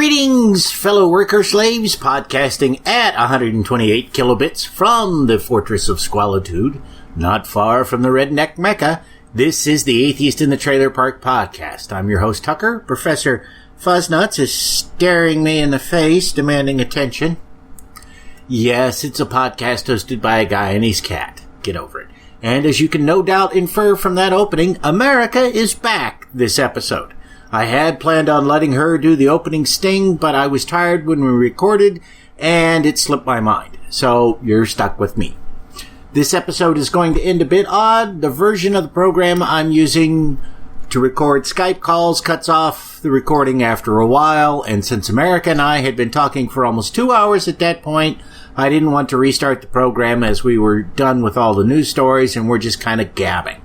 Greetings, fellow worker slaves, podcasting at 128 kilobits from the Fortress of Squalitude, not far from the Redneck Mecca. This is the Atheist in the Trailer Park podcast. I'm your host, Tucker. Professor Fuzznuts is staring me in the face, demanding attention. Yes, it's a podcast hosted by a guy and his cat. Get over it. And as you can no doubt infer from that opening, America is back this episode. I had planned on letting her do the opening sting, but I was tired when we recorded, and it slipped my mind. So you're stuck with me. This episode is going to end a bit odd. The version of the program I'm using to record Skype calls cuts off the recording after a while, and since America and I had been talking for almost 2 hours at that point, I didn't want to restart the program as we were done with all the news stories and we're just kind of gabbing.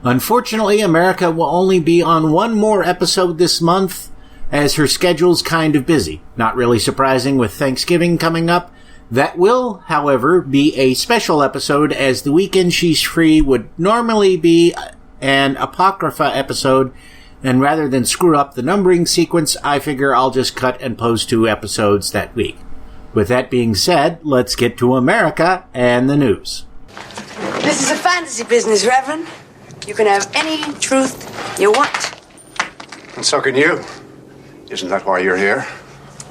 Unfortunately, America will only be on one more episode this month, as her schedule's kind of busy. Not really surprising with Thanksgiving coming up. That will, however, be a special episode, as the weekend she's free would normally be an Apocrypha episode, and rather than screw up the numbering sequence, I figure I'll just cut and post 2 episodes that week. With that being said, let's get to America and the news. This is a fantasy business, Reverend. You can have any truth you want. And so can you. Isn't that why you're here?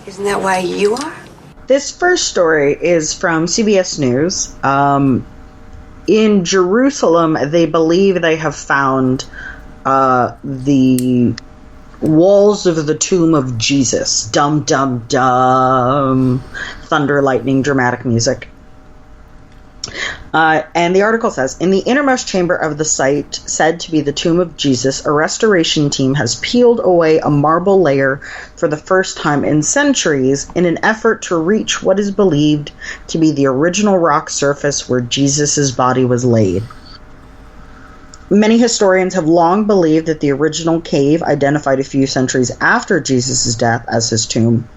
Isn't that why you are? This first story is from CBS News. In Jerusalem, they believe they have found the walls of the tomb of Jesus. Dum, dum, dum. Thunder, lightning, dramatic music. And the article says, in the innermost chamber of the site, said to be the tomb of Jesus, a restoration team has peeled away a marble layer for the first time in centuries in an effort to reach what is believed to be the original rock surface where Jesus' body was laid. Many historians have long believed that the original cave, identified a few centuries after Jesus' death as his tomb,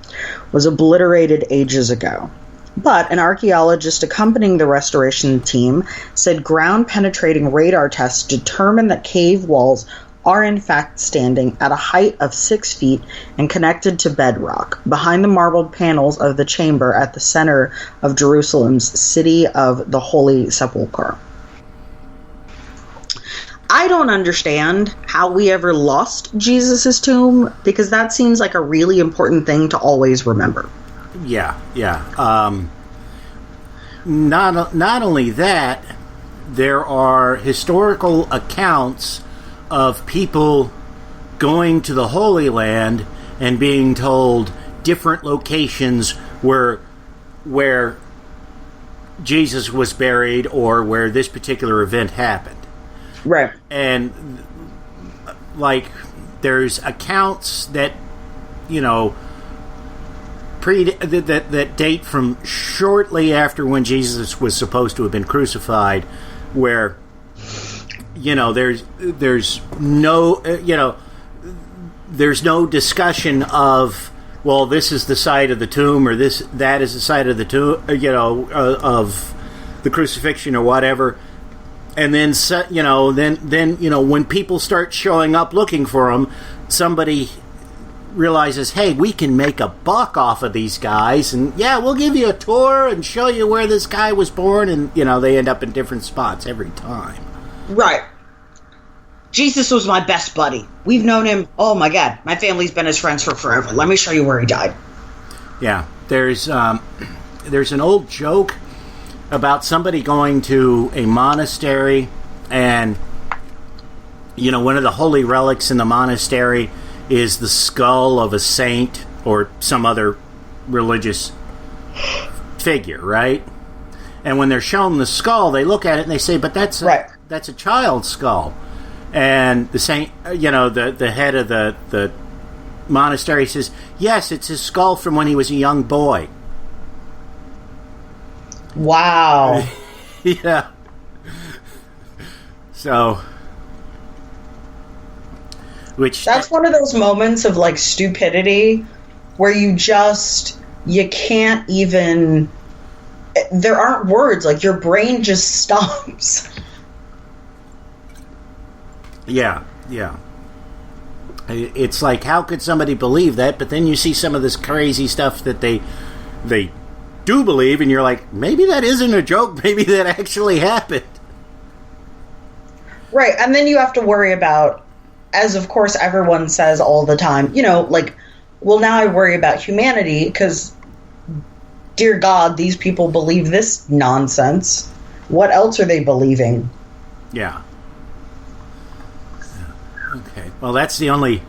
was obliterated ages ago. But an archaeologist accompanying the restoration team said ground-penetrating radar tests determined that cave walls are in fact standing at a height of 6 feet and connected to bedrock, behind the marbled panels of the chamber at the center of Jerusalem's city of the Holy Sepulchre. I don't understand how we ever lost Jesus' tomb, because that seems like a really important thing to always remember. Yeah. Not only that, there are historical accounts of people going to the Holy Land and being told different locations where Jesus was buried or where this particular event happened. Right. And, like, there's accounts that, you know, that date from shortly after when Jesus was supposed to have been crucified, where, you know, there's no discussion of, well, this is the site of the tomb, or that is the site of the tomb, of the crucifixion or whatever. And then, when people start showing up looking for them, somebody realizes, hey, we can make a buck off of these guys, and we'll give you a tour and show you where this guy was born, and, they end up in different spots every time. Right. Jesus was my best buddy. We've known him, oh my God, my family's been his friends for forever. Let me show you where he died. Yeah, there's an old joke about somebody going to a monastery, and, one of the holy relics in the monastery is the skull of a saint or some other religious figure, right? And when they're shown the skull, they look at it and they say, but that's a child's skull. And the saint, the head of the monastery says, yes, it's his skull from when he was a young boy. Wow. Yeah. So, that's one of those moments of, like, stupidity where you can't even, there aren't words, like, your brain just stops. Yeah. It's like, how could somebody believe that? But then you see some of this crazy stuff that they do believe, and you're like, maybe that isn't a joke. Maybe that actually happened. Right, and then you have to worry about, as of course everyone says all the time, like, well, now I worry about humanity because, dear God, these people believe this nonsense. What else are they believing? Yeah. Okay. Well, that's the only...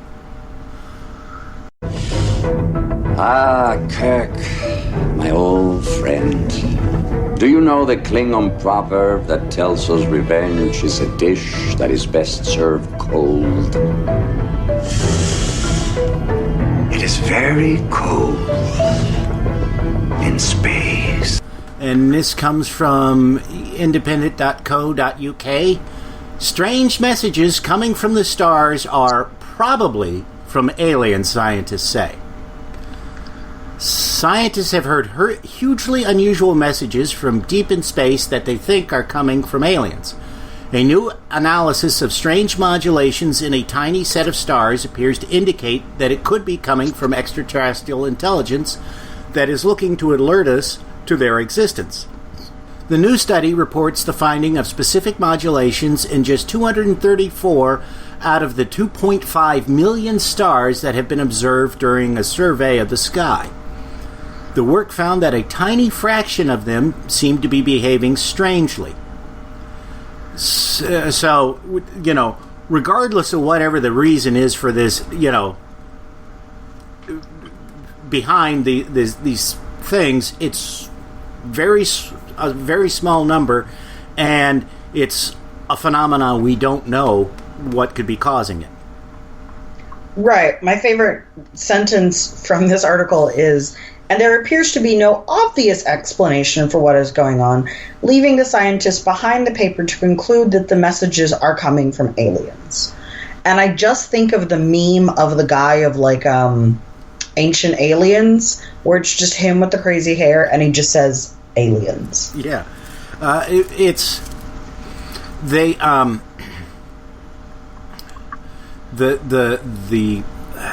Ah, Kirk, my old friend. Do you know the Klingon proverb that tells us revenge is a dish that is best served cold? It is very cold in space. And this comes from independent.co.uk. Strange messages coming from the stars are probably from alien, scientists say. Scientists have heard hugely unusual messages from deep in space that they think are coming from aliens. A new analysis of strange modulations in a tiny set of stars appears to indicate that it could be coming from extraterrestrial intelligence that is looking to alert us to their existence. The new study reports the finding of specific modulations in just 234 out of the 2.5 million stars that have been observed during a survey of the sky. The work found that a tiny fraction of them seemed to be behaving strangely. So, regardless of whatever the reason is for this, behind these things, it's a very small number, and it's a phenomenon we don't know what could be causing it. Right. My favorite sentence from this article is, and there appears to be no obvious explanation for what is going on, leaving the scientists behind the paper to conclude that the messages are coming from aliens. And I just think of the meme of the guy of, like, Ancient Aliens, where it's just him with the crazy hair, and he just says, aliens. Yeah.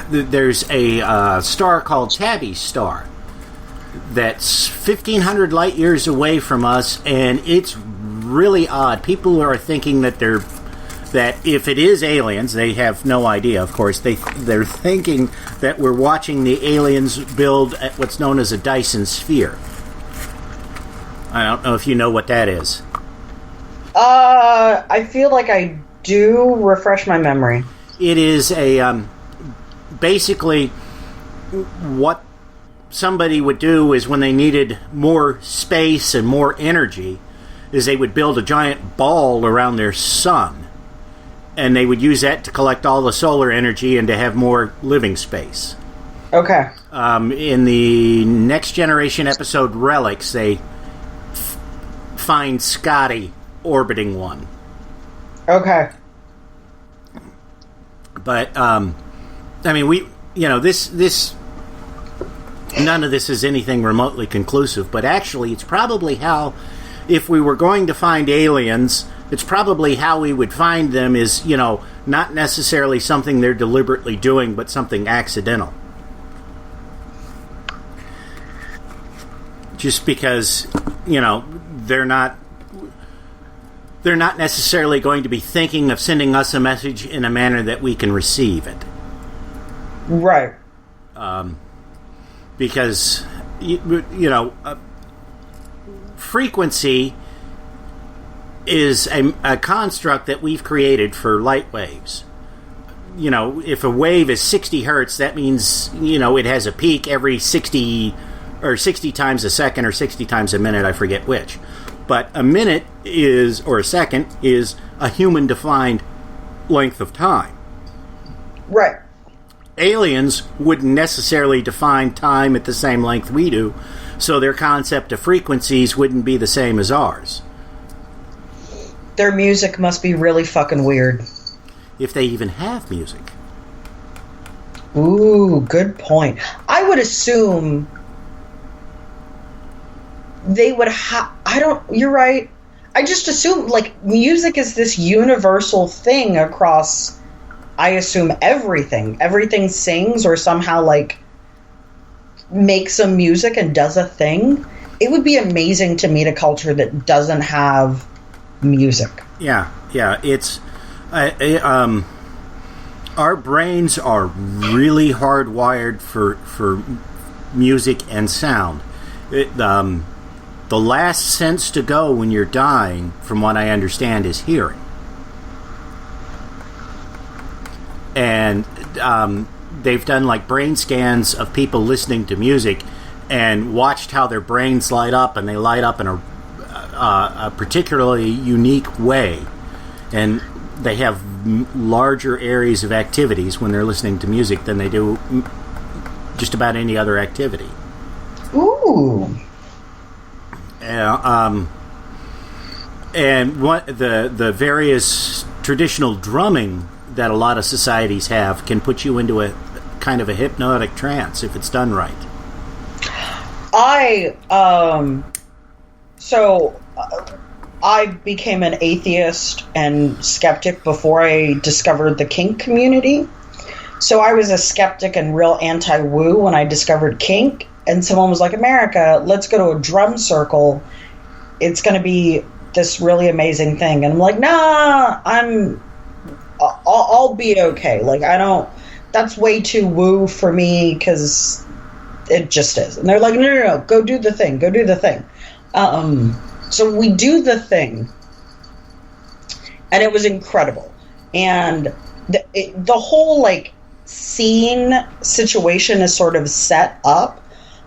There's a star called Tabby's star that's 1,500 light years away from us, and it's really odd. People are thinking that if it is aliens, they have no idea. Of course, they're thinking that we're watching the aliens build at what's known as a Dyson sphere. I don't know if you know what that is. I feel like I do. Refresh my memory. It is basically what somebody would do is when they needed more space and more energy, is they would build a giant ball around their sun, and they would use that to collect all the solar energy and to have more living space. Okay. In the Next Generation episode Relics, they find Scotty orbiting one. Okay. But this none of this is anything remotely conclusive, but actually it's probably how, if we were going to find aliens, it's probably how we would find them is, not necessarily something they're deliberately doing, but something accidental. Just because, they're not necessarily going to be thinking of sending us a message in a manner that we can receive it. Right. Because, frequency is a construct that we've created for light waves. If a wave is 60 hertz, that means, it has a peak every 60 times a second or 60 times a minute, I forget which. But a minute or a second is a human-defined length of time. Right. Aliens wouldn't necessarily define time at the same length we do, so their concept of frequencies wouldn't be the same as ours. Their music must be really fucking weird. If they even have music. Ooh, good point. I would assume they would have... You're right. I just assume, music is this universal thing across I assume everything sings or somehow like makes some music and does a thing. It would be amazing to meet a culture that doesn't have music. Yeah. It's our brains are really hardwired for music and sound. The last sense to go when you're dying, from what I understand, is hearing. And they've done like brain scans of people listening to music and watched how their brains light up, and they light up in a particularly unique way. And they have larger areas of activities when they're listening to music than they do just about any other activity. Ooh. And what the various traditional drumming that a lot of societies have can put you into a kind of a hypnotic trance if it's done right. I became an atheist and skeptic before I discovered the kink community. So I was a skeptic and real anti-woo when I discovered kink. And someone was like, America, let's go to a drum circle. It's going to be this really amazing thing. And I'm like, nah, I'll be okay. Like, that's way too woo for me because it just is. And they're like, no, go do the thing. So we do the thing. And it was incredible. And the whole, like, scene situation is sort of set up.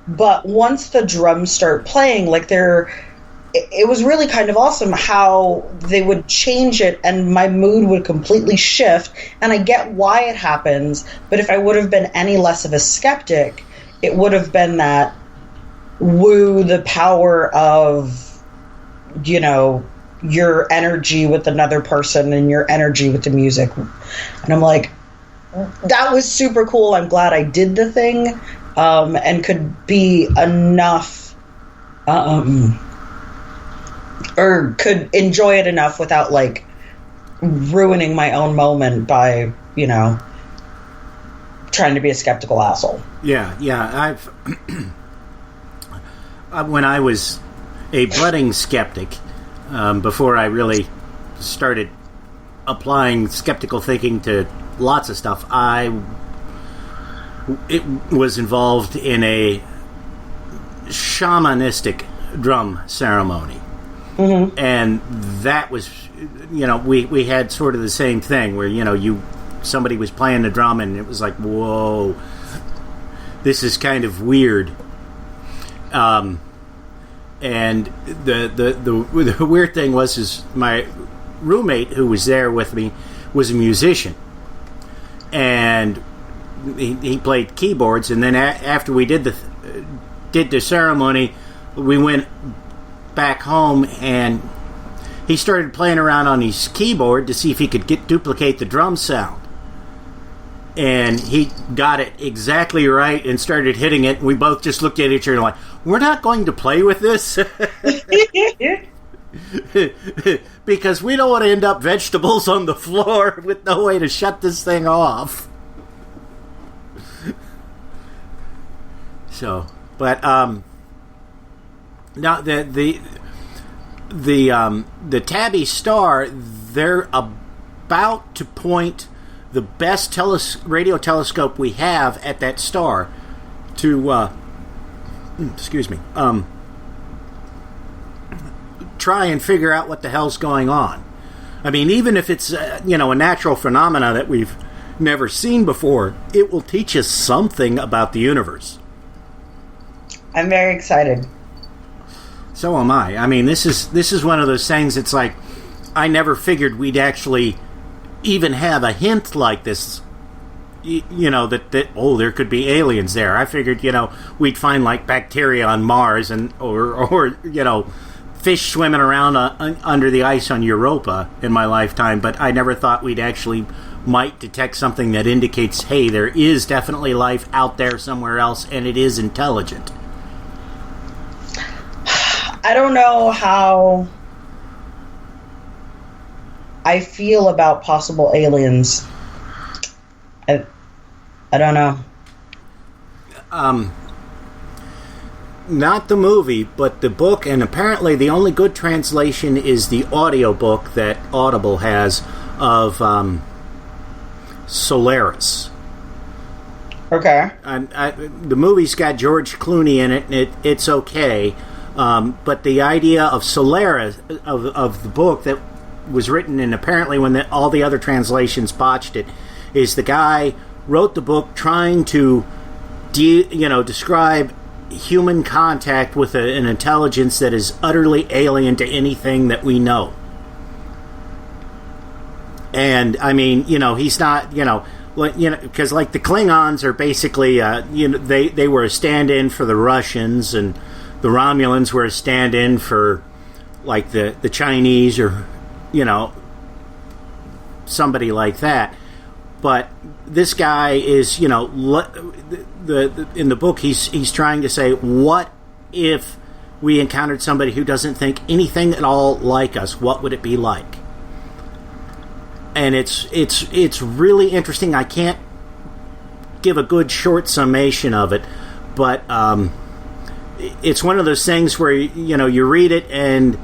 But once the drums start playing, like, it was really kind of awesome how they would change it and my mood would completely shift. And I get why it happens, but if I would have been any less of a skeptic, it would have been that woo, the power of, you know, your energy with another person and your energy with the music. And I'm like, that was super cool. I'm glad I did the thing, and could be enough, or could enjoy it enough without, like, ruining my own moment by, you know, trying to be a skeptical asshole. Yeah. When I was a budding skeptic, before I really started applying skeptical thinking to lots of stuff, it was involved in a shamanistic drum ceremony. Mm-hmm. And that was, you know, we had sort of the same thing where, you know, somebody was playing the drum and it was like, whoa, this is kind of weird. And the weird thing was my roommate who was there with me was a musician, and he played keyboards. And then after we did the ceremony, we went back home and he started playing around on his keyboard to see if he could duplicate the drum sound. And he got it exactly right and started hitting it. And we both just looked at each other and like, we're not going to play with this. Because we don't want to end up vegetables on the floor with no way to shut this thing off. So, but now the Tabby star, they're about to point the best radio telescope we have at that star to try and figure out what the hell's going on. I mean, even if it's a natural phenomena that we've never seen before, it will teach us something about the universe. I'm very excited. So am I. I mean, this is one of those things. It's like I never figured we'd actually even have a hint like this. That there could be aliens there. I figured we'd find like bacteria on Mars or fish swimming around under the ice on Europa in my lifetime. But I never thought we'd actually might detect something that indicates, hey, there is definitely life out there somewhere else, and it is intelligent. I don't know how I feel about possible aliens. I don't know. Not the movie, but the book, and apparently the only good translation is the audiobook that Audible has of Solaris. Okay. The movie's got George Clooney in it, and it's okay. But the idea of Solaris, of the book that was written, and apparently when all the other translations botched it, is the guy wrote the book trying to describe human contact with an intelligence that is utterly alien to anything that we know. And I mean, he's not, because like the Klingons are basically, they were a stand-in for the Russians, and the Romulans were a stand-in for like the Chinese, or somebody like that. But this guy is, in the book, he's trying to say, what if we encountered somebody who doesn't think anything at all like us? What would it be like? And it's really interesting. I can't give a good short summation of it, but it's one of those things where you read it and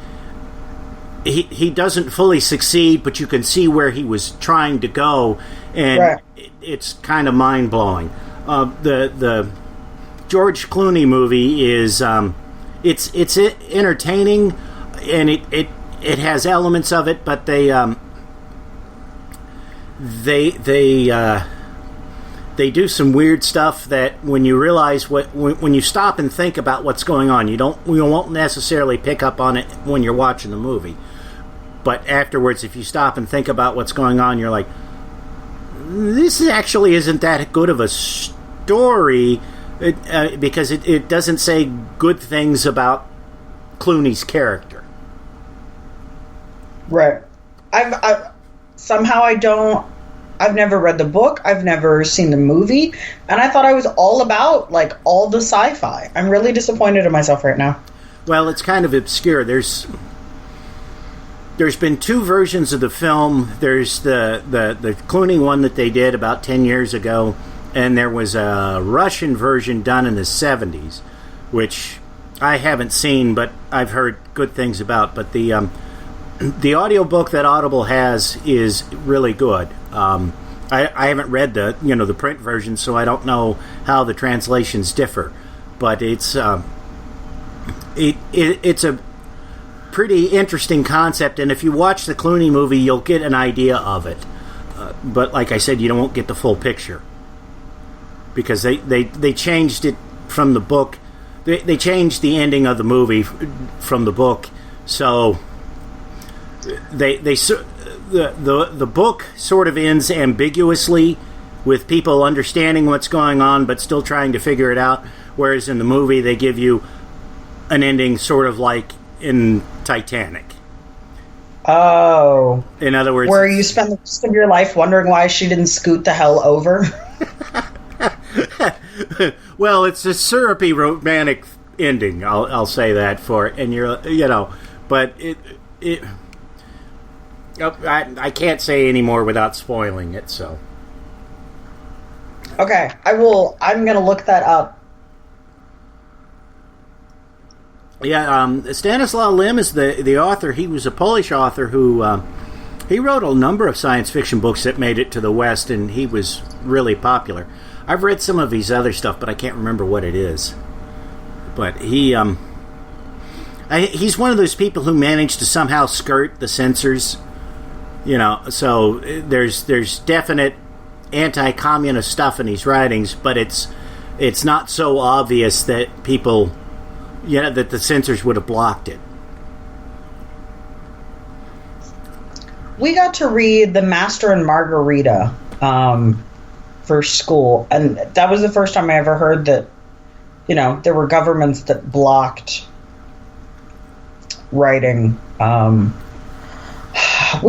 he doesn't fully succeed, but you can see where he was trying to go, and right. It's kind of mind blowing. The George Clooney movie is it's entertaining, and it has elements of it, but they do some weird stuff that when you realize when you stop and think about what's going on, you won't necessarily pick up on it when you're watching the movie. But afterwards, if you stop and think about what's going on, you're like, this actually isn't that good of a story, because it doesn't say good things about Clooney's character. Right. I've never read the book. I've never seen the movie, and I thought I was all about like all the sci-fi. I'm really disappointed in myself right now. Well, it's kind of obscure. There's been two versions of the film. There's the Clooney one that they did about 10 years ago, and there was a Russian version done in the 70s, which I haven't seen, but I've heard good things about. But the audiobook that Audible has is really good. I haven't read the print version, so I don't know how the translations differ. But it's it's a pretty interesting concept, and if you watch the Clooney movie, you'll get an idea of it. But like I said, you won't get the full picture, because they changed it from the book. They changed the ending of the movie from the book, so the book sort of ends ambiguously, with people understanding what's going on but still trying to figure it out, whereas in the movie they give you an ending sort of like in Titanic. Oh. In other words, where you spend the rest of your life wondering why she didn't scoot the hell over. Well, it's a syrupy romantic ending. I'll say that for it. And but I can't say any more without spoiling it. So. Okay, I'm going to look that up. Yeah, Stanislaw Lem is the author. He was a Polish author who he wrote a number of science fiction books that made it to the West, and he was really popular. I've read some of his other stuff, but I can't remember what it is. But he's one of those people who managed to somehow skirt the censors. So there's definite anti-communist stuff in his writings, but it's not so obvious that people. That the censors would have blocked it. We got to read The Master and Margarita for school, and that was the first time I ever heard that, there were governments that blocked writing. We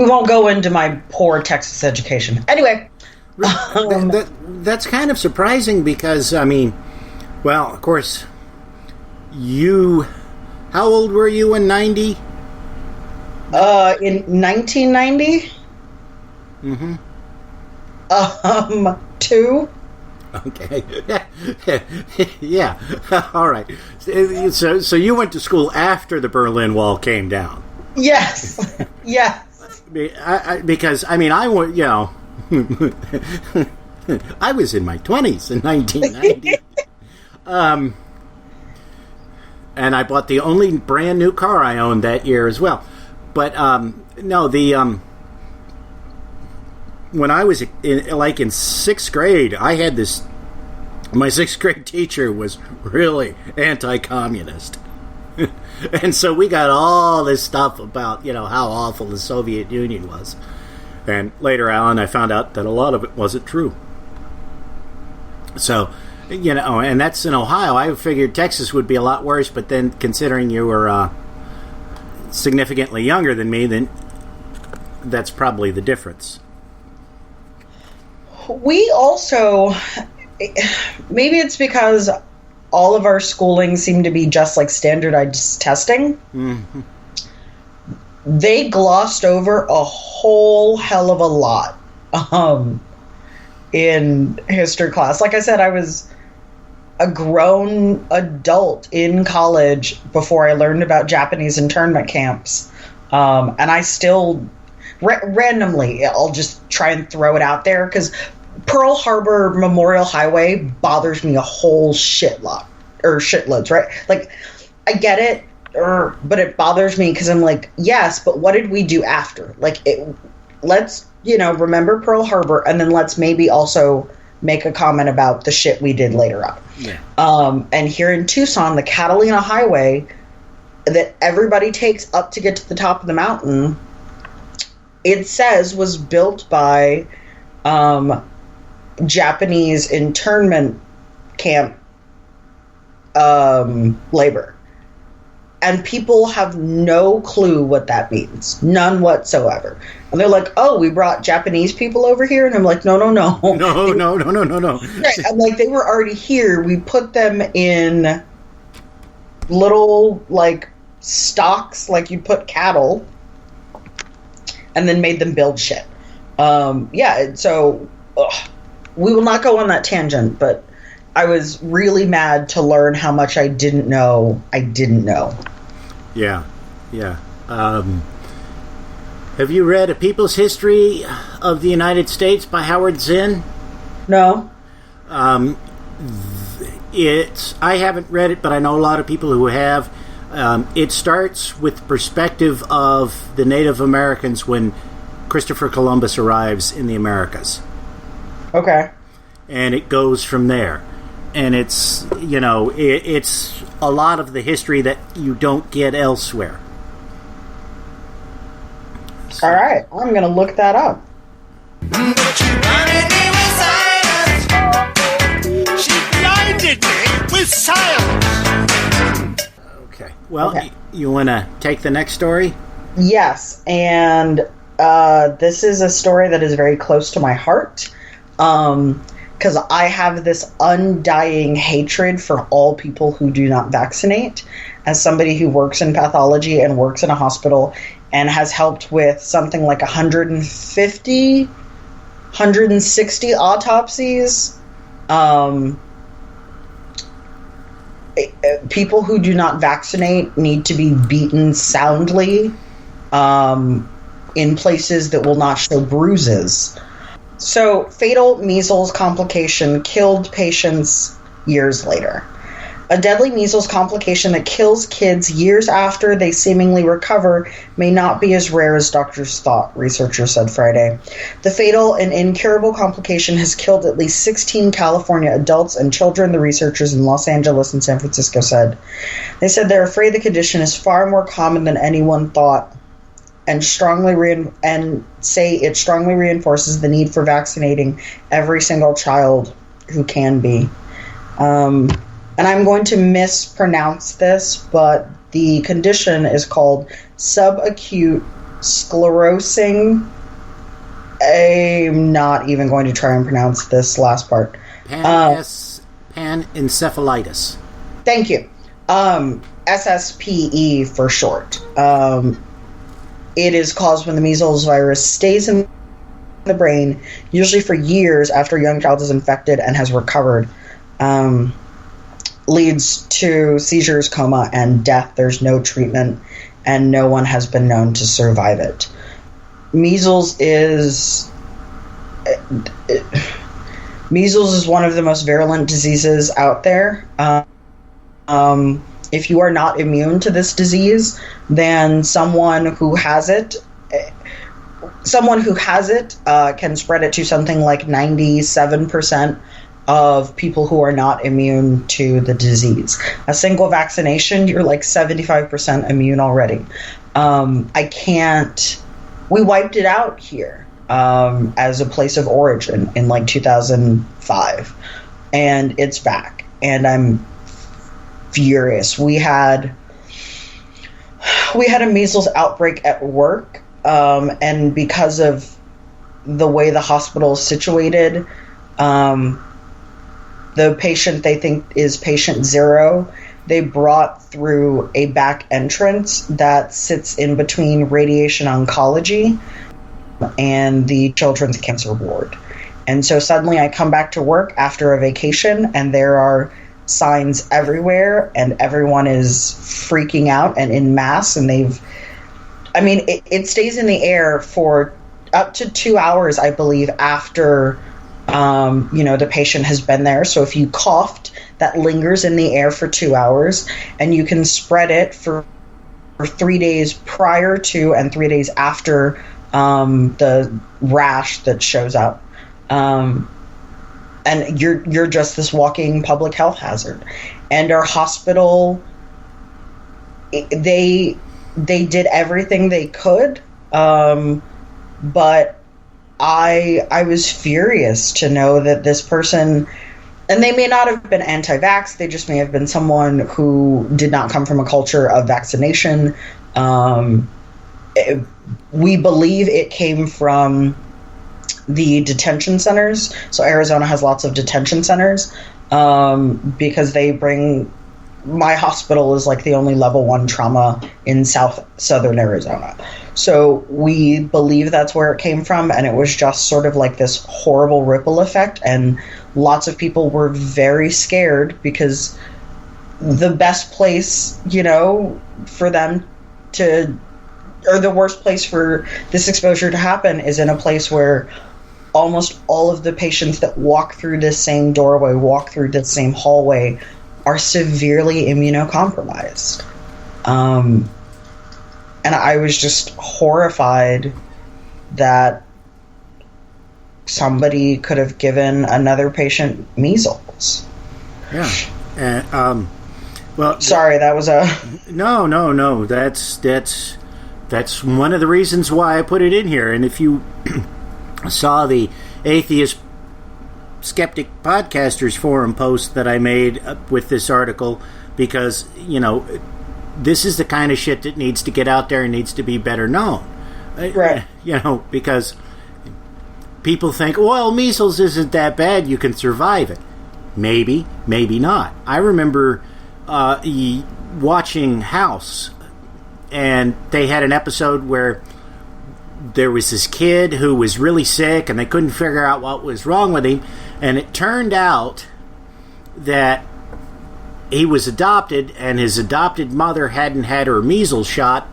won't go into my poor Texas education. Anyway. That's kind of surprising because, of course... how old were you in 90? In 1990? 2. Okay. Yeah. All right. So you went to school after the Berlin Wall came down. Yes. Yes. Because, I mean, I was, I was in my 20s in 1990. And I bought the only brand new car I owned that year as well. But, no, when I was in sixth grade, I had my sixth grade teacher was really anti-communist. And so we got all this stuff about, how awful the Soviet Union was. And later on, I found out that a lot of it wasn't true. So, and that's in Ohio. I figured Texas would be a lot worse, but then considering you were significantly younger than me, then that's probably the difference. We also, maybe it's because all of our schooling seemed to be just like standardized testing. Mm-hmm. They glossed over a whole hell of a lot in history class. Like I said, I was a grown adult in college before I learned about Japanese internment camps. And I still, randomly, I'll just try and throw it out there because Pearl Harbor Memorial Highway bothers me a whole shitloads, right? Like, I get it, but it bothers me because I'm like, yes, but what did we do after? Like, let's, remember Pearl Harbor, and then let's maybe also make a comment about the shit we did later on. Yeah. And here in Tucson, the Catalina Highway that everybody takes up to get to the top of the mountain, it says was built by Japanese internment camp labor. And people have no clue what that means. None whatsoever. And they're like, oh, we brought Japanese people over here? And I'm like, no. No. Right. I'm like, they were already here. We put them in little, stocks, like you put cattle, and then made them build shit. So we will not go on that tangent, but I was really mad to learn how much I didn't know. Yeah. Have you read A People's History of the United States by Howard Zinn? No. I haven't read it, but I know a lot of people who have. It starts with the perspective of the Native Americans when Christopher Columbus arrives in the Americas. Okay. And it goes from there. And it's, it's a lot of the history that you don't get elsewhere. All right. I'm going to look that up. She blinded me with silence. Okay. Well, you want to take the next story? Yes. And this is a story that is very close to my heart. Because I have this undying hatred for all people who do not vaccinate. As somebody who works in pathology and works in a hospital and has helped with something like 150, 160 autopsies, people who do not vaccinate need to be beaten soundly in places that will not show bruises. So, fatal measles complication killed patients years later. A deadly measles complication that kills kids years after they seemingly recover may not be as rare as doctors thought, researchers said Friday. The fatal and incurable complication has killed at least 16 California adults and children, the researchers in Los Angeles and San Francisco said. They said they're afraid the condition is far more common than anyone thought, and say it strongly reinforces the need for vaccinating every single child who can be. And I'm going to mispronounce this, but the condition is called subacute sclerosing. I'm not even going to try and pronounce this last part. Panencephalitis. Thank you. SSPE for short. It is caused when the measles virus stays in the brain, usually for years after a young child is infected and has recovered, leads to seizures, coma, and death. There's no treatment, and no one has been known to survive it. Measles is one of the most virulent diseases out there. If you are not immune to this disease, then someone who has it can spread it to something like 97% of people who are not immune to the disease. A single vaccination, you're like 75% immune already. We wiped it out here as a place of origin in like 2005, and it's back, and I'm furious. We had a measles outbreak at work, and because of the way the hospital is situated, the patient they think is patient 0, they brought through a back entrance that sits in between radiation oncology and the children's cancer ward. And so suddenly I come back to work after a vacation, and there are signs everywhere, and everyone is freaking out and in mass, and it stays in the air for up to 2 hours, I believe, after the patient has been there. So if you coughed, that lingers in the air for 2 hours, and you can spread it for 3 days prior to and 3 days after the rash that shows up. And you're just this walking public health hazard. And our hospital, they did everything they could, but I was furious to know that this person, and they may not have been anti-vax, they just may have been someone who did not come from a culture of vaccination. We believe it came from the detention centers. So Arizona has lots of detention centers because my hospital is like the only level 1 trauma in southern Arizona. So we believe that's where it came from, and it was just sort of like this horrible ripple effect, and lots of people were very scared because the best place, for them to, or the worst place for this exposure to happen is in a place where almost all of the patients that walk through this same doorway, walk through this same hallway, are severely immunocompromised. And I was just horrified that somebody could have given another patient measles. Yeah. Well, sorry, that was a... No. That's one of the reasons why I put it in here. And if you saw the Atheist Skeptic Podcasters Forum post that I made with this article, because, this is the kind of shit that needs to get out there and needs to be better known. Right. Because people think, well, measles isn't that bad, you can survive it. Maybe, maybe not. I remember watching House, and they had an episode where there was this kid who was really sick, and they couldn't figure out what was wrong with him, and it turned out that he was adopted, and his adopted mother hadn't had her measles shot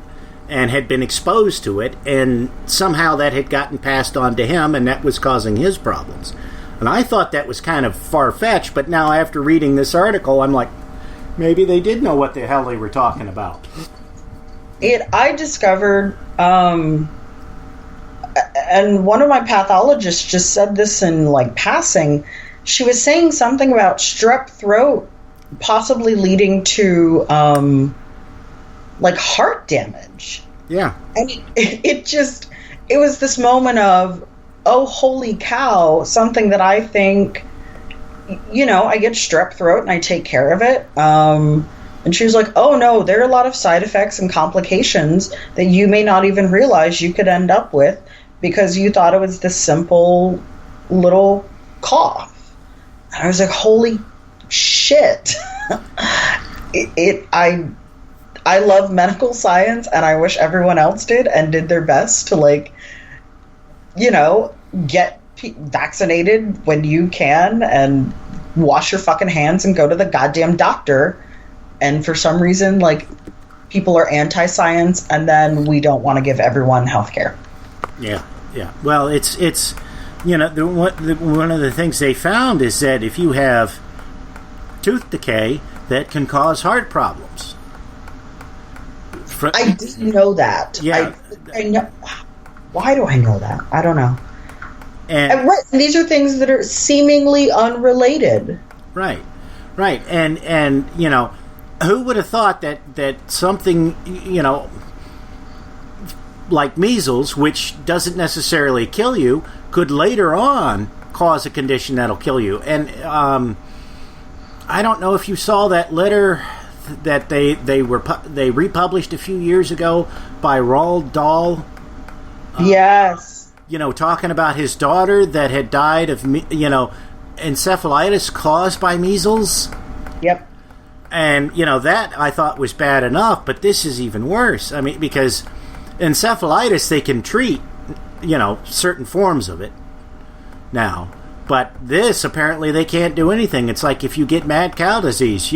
and had been exposed to it, and somehow that had gotten passed on to him, and that was causing his problems. And I thought that was kind of far-fetched, but now after reading this article, I'm like, maybe they did know what the hell they were talking about. I discovered, and one of my pathologists just said this in passing. She was saying something about strep throat possibly leading to heart damage. Yeah. And it was this moment of, oh, holy cow, something that I think, I get strep throat and I take care of it. And she was like, oh no, there are a lot of side effects and complications that you may not even realize you could end up with because you thought it was this simple little cough. And I was like, holy shit. I love medical science, and I wish everyone else did and did their best to get vaccinated when you can and wash your fucking hands and go to the goddamn doctor. And for some reason, like, people are anti-science, and then we don't want to give everyone health care. Yeah. Well, it's one of the things they found is that if you have tooth decay, that can cause heart problems. I didn't know that. Yeah. I know. Why do I know that? I don't know. And these are things that are seemingly unrelated. Right. And who would have thought that something, like measles, which doesn't necessarily kill you, could later on cause a condition that'll kill you. And I don't know if you saw that letter that they republished a few years ago by Roald Dahl. Yes. Talking about his daughter that had died of, encephalitis caused by measles. Yep. And, that I thought was bad enough, but this is even worse. I mean, because encephalitis, they can treat, certain forms of it now. But this, apparently, they can't do anything. It's like if you get mad cow disease,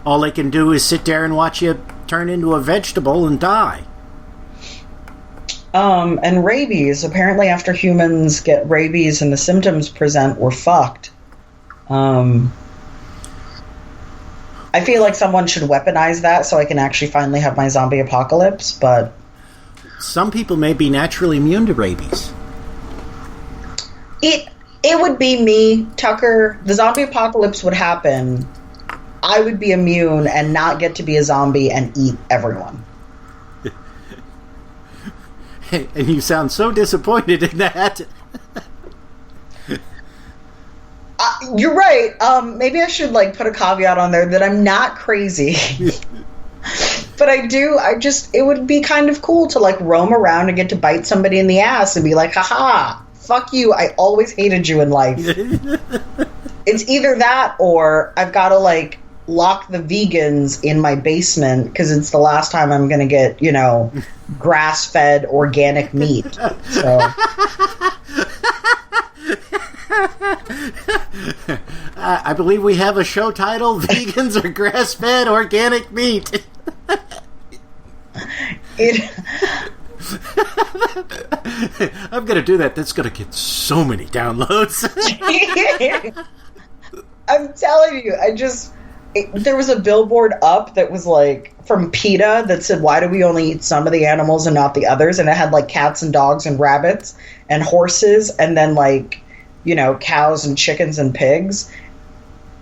all they can do is sit there and watch you turn into a vegetable and die. And rabies. Apparently, after humans get rabies and the symptoms present, we're fucked. I feel like someone should weaponize that so I can actually finally have my zombie apocalypse, but... Some people may be naturally immune to rabies. It would be me, Tucker. The zombie apocalypse would happen. I would be immune and not get to be a zombie and eat everyone. And you sound so disappointed in that. You're right. Maybe I should put a caveat on there that I'm not crazy. But it would be kind of cool to roam around and get to bite somebody in the ass and be like, haha, fuck you, I always hated you in life. It's either that or I've got to lock the vegans in my basement because it's the last time I'm going to get, grass-fed organic meat. So... I believe we have a show title, Vegans Are Grass-Fed Organic Meat. I'm going to do that. That's going to get so many downloads. I'm telling you, there was a billboard up that was from PETA that said, why do we only eat some of the animals and not the others? And it had cats and dogs and rabbits and horses and then cows and chickens and pigs.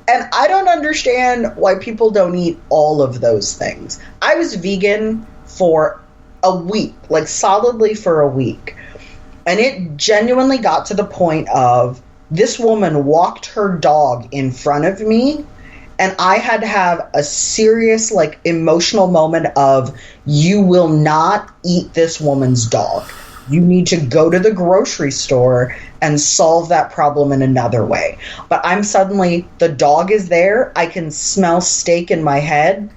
And I don't understand why people don't eat all of those things. I was vegan for a week, solidly for a week. And it genuinely got to the point of this woman walked her dog in front of me, and I had to have a serious, emotional moment of, you will not eat this woman's dog. You need to go to the grocery store and solve that problem in another way. But I'm suddenly, the dog is there, I can smell steak in my head,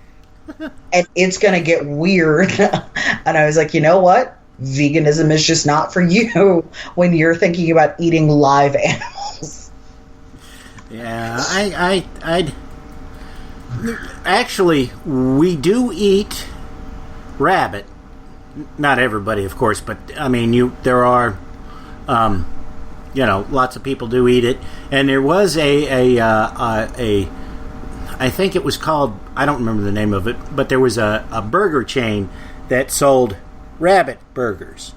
and it's going to get weird. And I was like, you know what? Veganism is just not for you when you're thinking about eating live animals. Yeah, I'd actually, we do eat rabbit. Not everybody, of course, but I mean, there are, lots of people do eat it. And there was I think it was called, I don't remember the name of it, but there was a burger chain that sold rabbit burgers.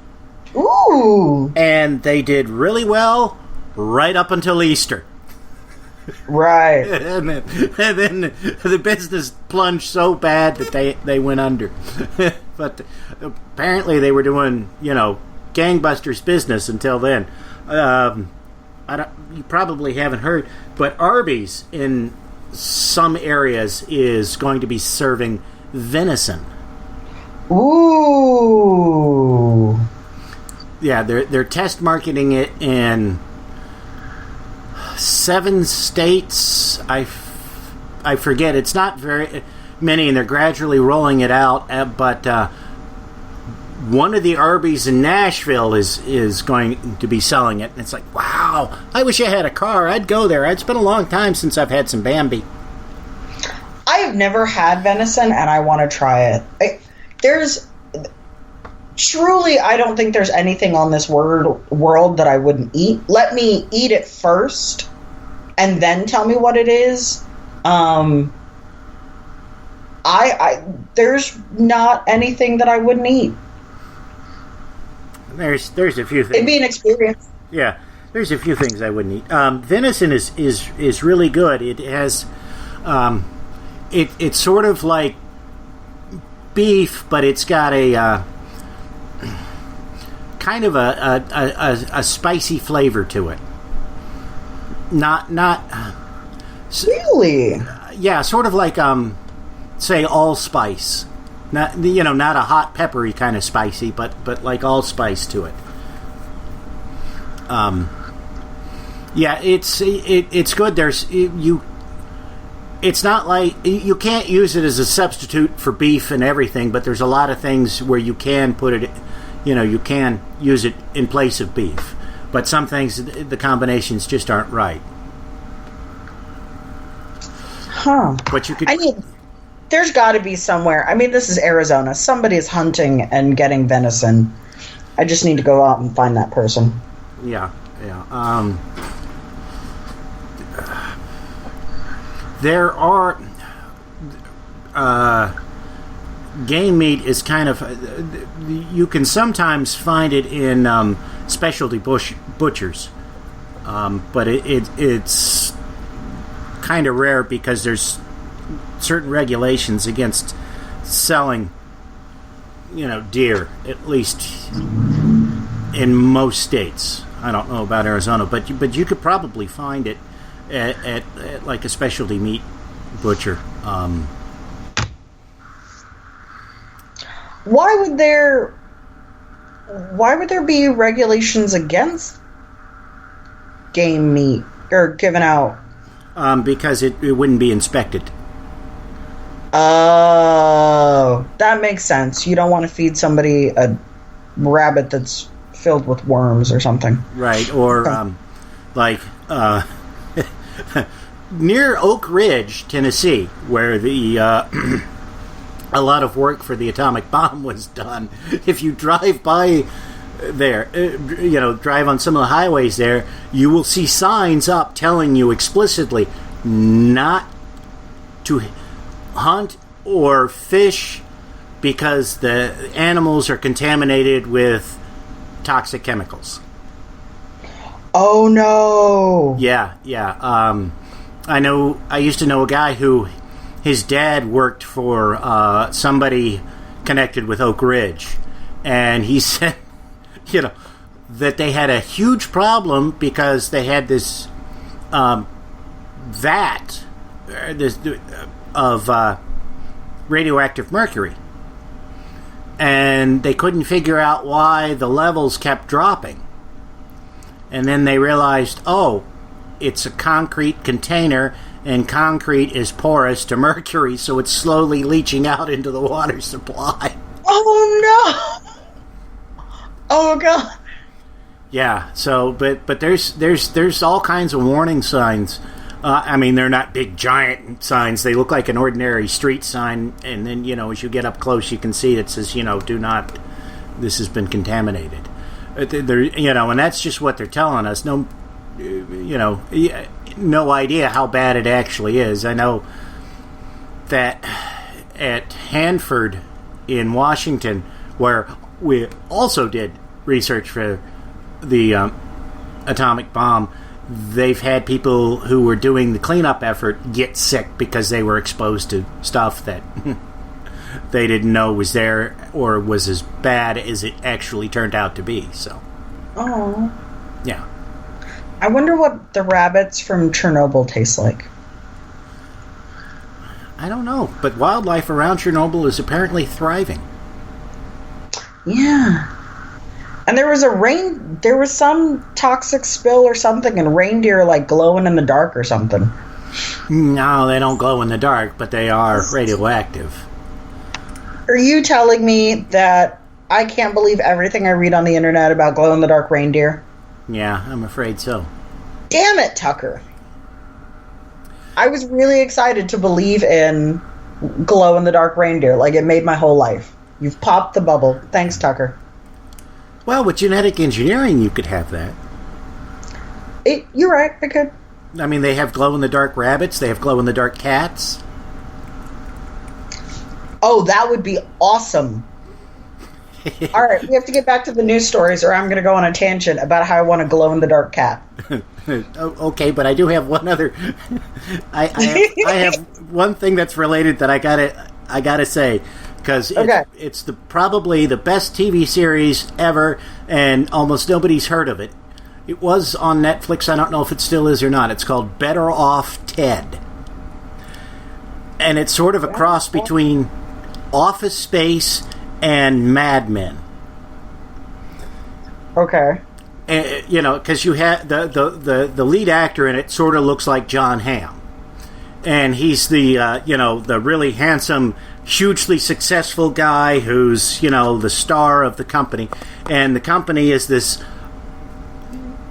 Ooh! And they did really well right up until Easter. Right. and then the business plunged so bad that they went under. But apparently they were doing, gangbusters business until then. You probably haven't heard, but Arby's in some areas is going to be serving venison. Ooh. Yeah, they're test marketing it in 7 states. I forget. It's not very many, and they're gradually rolling it out. But one of the Arby's in Nashville is going to be selling it. And it's like, wow, I wish I had a car. I'd go there. It's been a long time since I've had some Bambi. I have never had venison, and I want to try it. Truly, I don't think there's anything on this world that I wouldn't eat. Let me eat it first, and then tell me what it is. There's not anything that I wouldn't eat. There's a few things. It'd be an experience. Yeah, there's a few things I wouldn't eat. Venison is really good. It has, it's sort of like beef, but it's got a kind of a spicy flavor to it. Not really. Yeah, sort of like say allspice. Not a hot peppery kind of spicy, but like allspice to it. Yeah, it's good. It's not like you can't use it as a substitute for beef and everything, but there's a lot of things where you can put it. You can use it in place of beef, but some things the combinations just aren't right. Huh? But you could. There's got to be somewhere. I mean, this is Arizona. Somebody is hunting and getting venison. I just need to go out and find that person. Yeah. There are game meat is kind of you can sometimes find it in specialty butchers, but it's kind of rare because there's certain regulations against selling, deer, at least in most states. I don't know about Arizona, but you could probably find it at like a specialty meat butcher. Why would there be regulations against game meat or given out? Because it wouldn't be inspected. Oh, that makes sense. You don't want to feed somebody a rabbit that's filled with worms or something. Right, or near Oak Ridge, Tennessee, where the a lot of work for the atomic bomb was done. If you drive by there, drive on some of the highways there, you will see signs up telling you explicitly not to hunt or fish because the animals are contaminated with toxic chemicals. Oh no! Yeah. I used to know a guy who his dad worked for somebody connected with Oak Ridge, and he said, that they had a huge problem because they had this vat of radioactive mercury, and they couldn't figure out why the levels kept dropping. And then they realized, it's a concrete container, and concrete is porous to mercury, so it's slowly leaching out into the water supply. Oh no! Oh god! Yeah. So, but there's all kinds of warning signs. They're not big giant signs. They look like an ordinary street sign, and then as you get up close, you can see it says do not. This has been contaminated. And that's just what they're telling us. No, no idea how bad it actually is. I know that at Hanford in Washington, where we also did research for the atomic bomb, they've had people who were doing the cleanup effort get sick because they were exposed to stuff that they didn't know was there or was as bad as it actually turned out to be. So, yeah. I wonder what the rabbits from Chernobyl taste like. I don't know, but wildlife around Chernobyl is apparently thriving. Yeah. And there was some toxic spill or something, and reindeer glowing in the dark or something. No, they don't glow in the dark, but they are radioactive. Are you telling me that I can't believe everything I read on the internet about glow-in-the-dark reindeer. Yeah, I'm afraid so. Damn it, Tucker. I was really excited to believe in glow-in-the-dark reindeer. Like, it made my whole life. You've popped the bubble. Thanks, Tucker. Well, with genetic engineering, you could have that. You're right, I could. I mean, they have glow-in-the-dark rabbits. They have glow-in-the-dark cats. Oh, that would be awesome. All right, we have to get back to the news stories, or I'm going to go on a tangent about how I want a glow-in-the-dark cat. Okay, but I do have one other. I have one thing that's related that I gotta say, because it's probably the best TV series ever, and almost nobody's heard of it. It was on Netflix. I don't know if it still is or not. It's called Better Off Ted, and it's sort of a cross between Office Space and Mad Men. Okay. You know, because you have the lead actor in it sort of looks like John Hamm, and he's the the really handsome, hugely successful guy who's the star of the company, and the company is this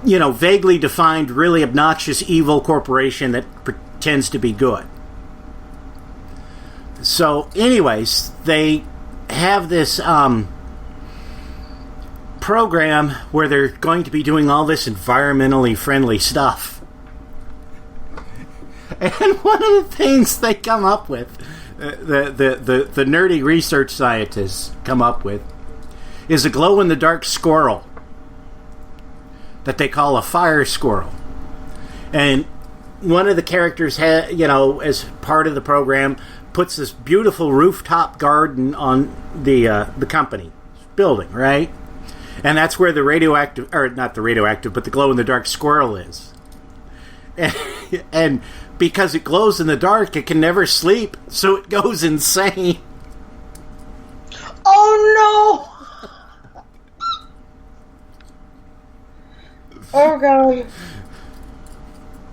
vaguely defined, really obnoxious, evil corporation that pretends to be good. So, anyways, they have this program where they're going to be doing all this environmentally friendly stuff. And one of the things they come up with, the nerdy research scientists come up with, is a glow-in-the-dark squirrel that they call a fire squirrel. And one of the characters, as part of the program, puts this beautiful rooftop garden on the company building, right? And that's where the radioactive, or not the radioactive, but the glow-in-the-dark squirrel is. And because it glows in the dark, it can never sleep, so it goes insane. Oh, no! Oh, God.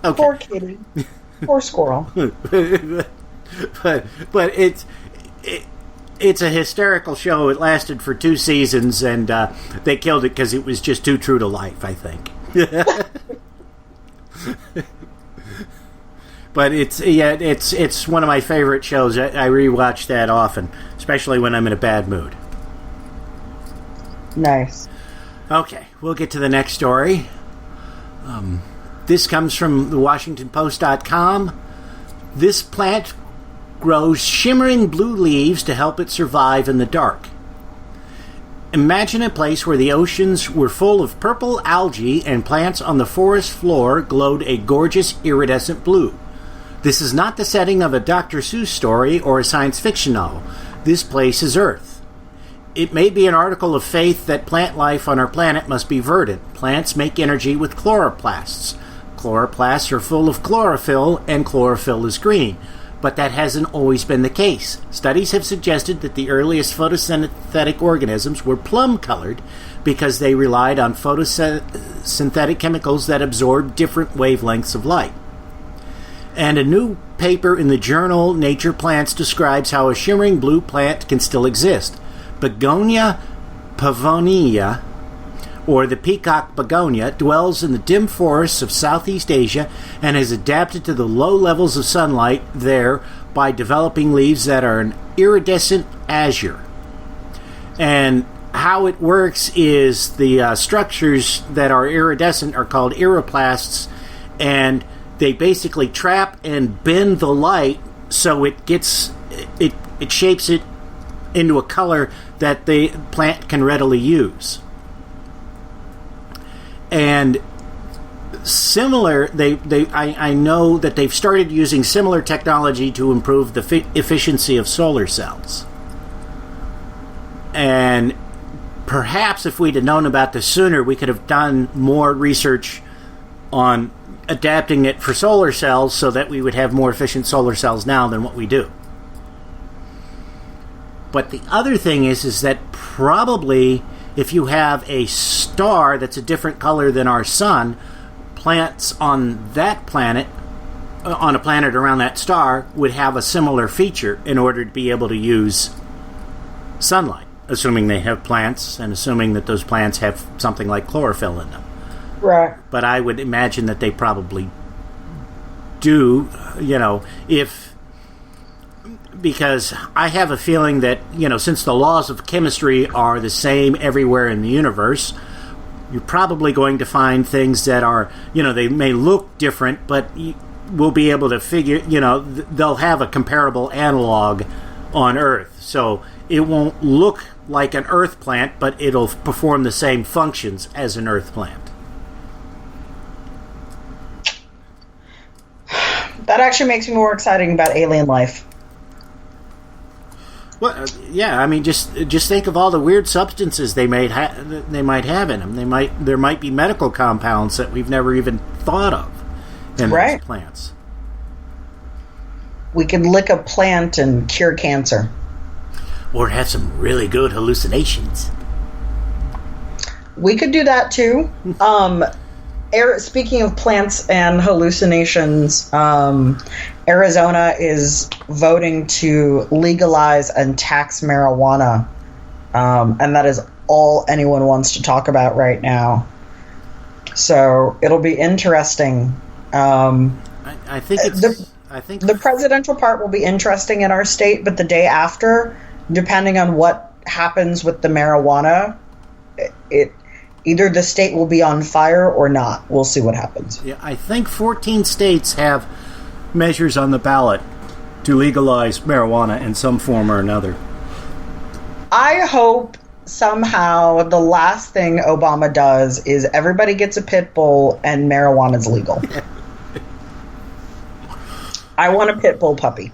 Okay. Poor kitty. Poor squirrel. But it's a hysterical show. It lasted for 2 seasons, and they killed it because it was just too true to life, I think. But it's one of my favorite shows. I rewatch that often, especially when I'm in a bad mood. Nice. Okay, we'll get to the next story. This comes from the WashingtonPost.com. This plant grows shimmering blue leaves to help it survive in the dark. Imagine a place where the oceans were full of purple algae and plants on the forest floor glowed a gorgeous iridescent blue. This is not the setting of a Dr. Seuss story or a science fiction novel. This place is Earth. It may be an article of faith that plant life on our planet must be verdant. Plants make energy with chloroplasts. Chloroplasts are full of chlorophyll, and chlorophyll is green. But that hasn't always been the case. Studies have suggested that the earliest photosynthetic organisms were plum-colored because they relied on photosynthetic chemicals that absorbed different wavelengths of light. And a new paper in the journal Nature Plants describes how a shimmering blue plant can still exist. Begonia pavonia, or the peacock begonia, dwells in the dim forests of Southeast Asia and has adapted to the low levels of sunlight there by developing leaves that are an iridescent azure. And how it works is the structures that are iridescent are called iridoplasts, and they basically trap and bend the light so it shapes it into a color that the plant can readily use. And similar, I know that they've started using similar technology to improve the efficiency of solar cells. And perhaps if we'd have known about this sooner, we could have done more research on adapting it for solar cells so that we would have more efficient solar cells now than what we do. But the other thing is that probably if you have a star that's a different color than our sun, plants on that planet, on a planet around that star, would have a similar feature in order to be able to use sunlight. assuming they have plants and assuming that those plants have something like chlorophyll in them. Right. But I would imagine that they probably do, because I have a feeling that, since the laws of chemistry are the same everywhere in the universe, you're probably going to find things that are, they may look different, but we'll be able to figure, they'll have a comparable analog on Earth. So it won't look like an Earth plant, but it'll perform the same functions as an Earth plant. That actually makes me more excited about alien life. Well, yeah. I mean, just think of all the weird substances they might have in them. There might be medical compounds that we've never even thought of in those plants. We could lick a plant and cure cancer, or have some really good hallucinations. We could do that too. Speaking of plants and hallucinations, Arizona is voting to legalize and tax marijuana, and that is all anyone wants to talk about right now. So it'll be interesting. I think the presidential part will be interesting in our state, but the day after, depending on what happens with the marijuana, either the state will be on fire or not. We'll see what happens. Yeah, I think 14 states have measures on the ballot to legalize marijuana in some form or another. I hope somehow the last thing Obama does is everybody gets a pit bull and marijuana's legal. I want a pit bull puppy.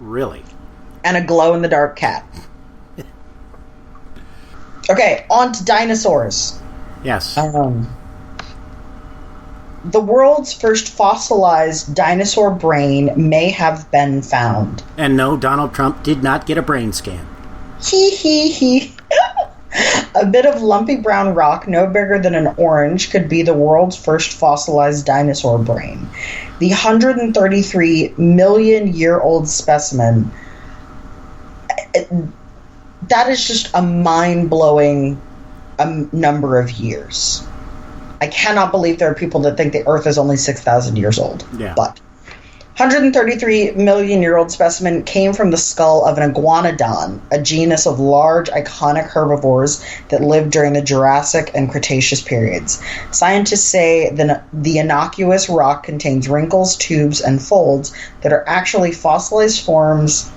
Really? And a glow-in-the-dark cat. Okay, on to dinosaurs. Yes. The world's first fossilized dinosaur brain may have been found. And no, Donald Trump did not get a brain scan. He. A bit of lumpy brown rock, no bigger than an orange, could be the world's first fossilized dinosaur brain. The 133 million year old specimen. That is just a mind-blowing number of years. I cannot believe there are people that think the Earth is only 6,000 years old. Yeah. But 133 million year old specimen came from the skull of an iguanodon, a genus of large, iconic herbivores that lived during the Jurassic and Cretaceous periods. Scientists say the innocuous rock contains wrinkles, tubes, and folds that are actually fossilized forms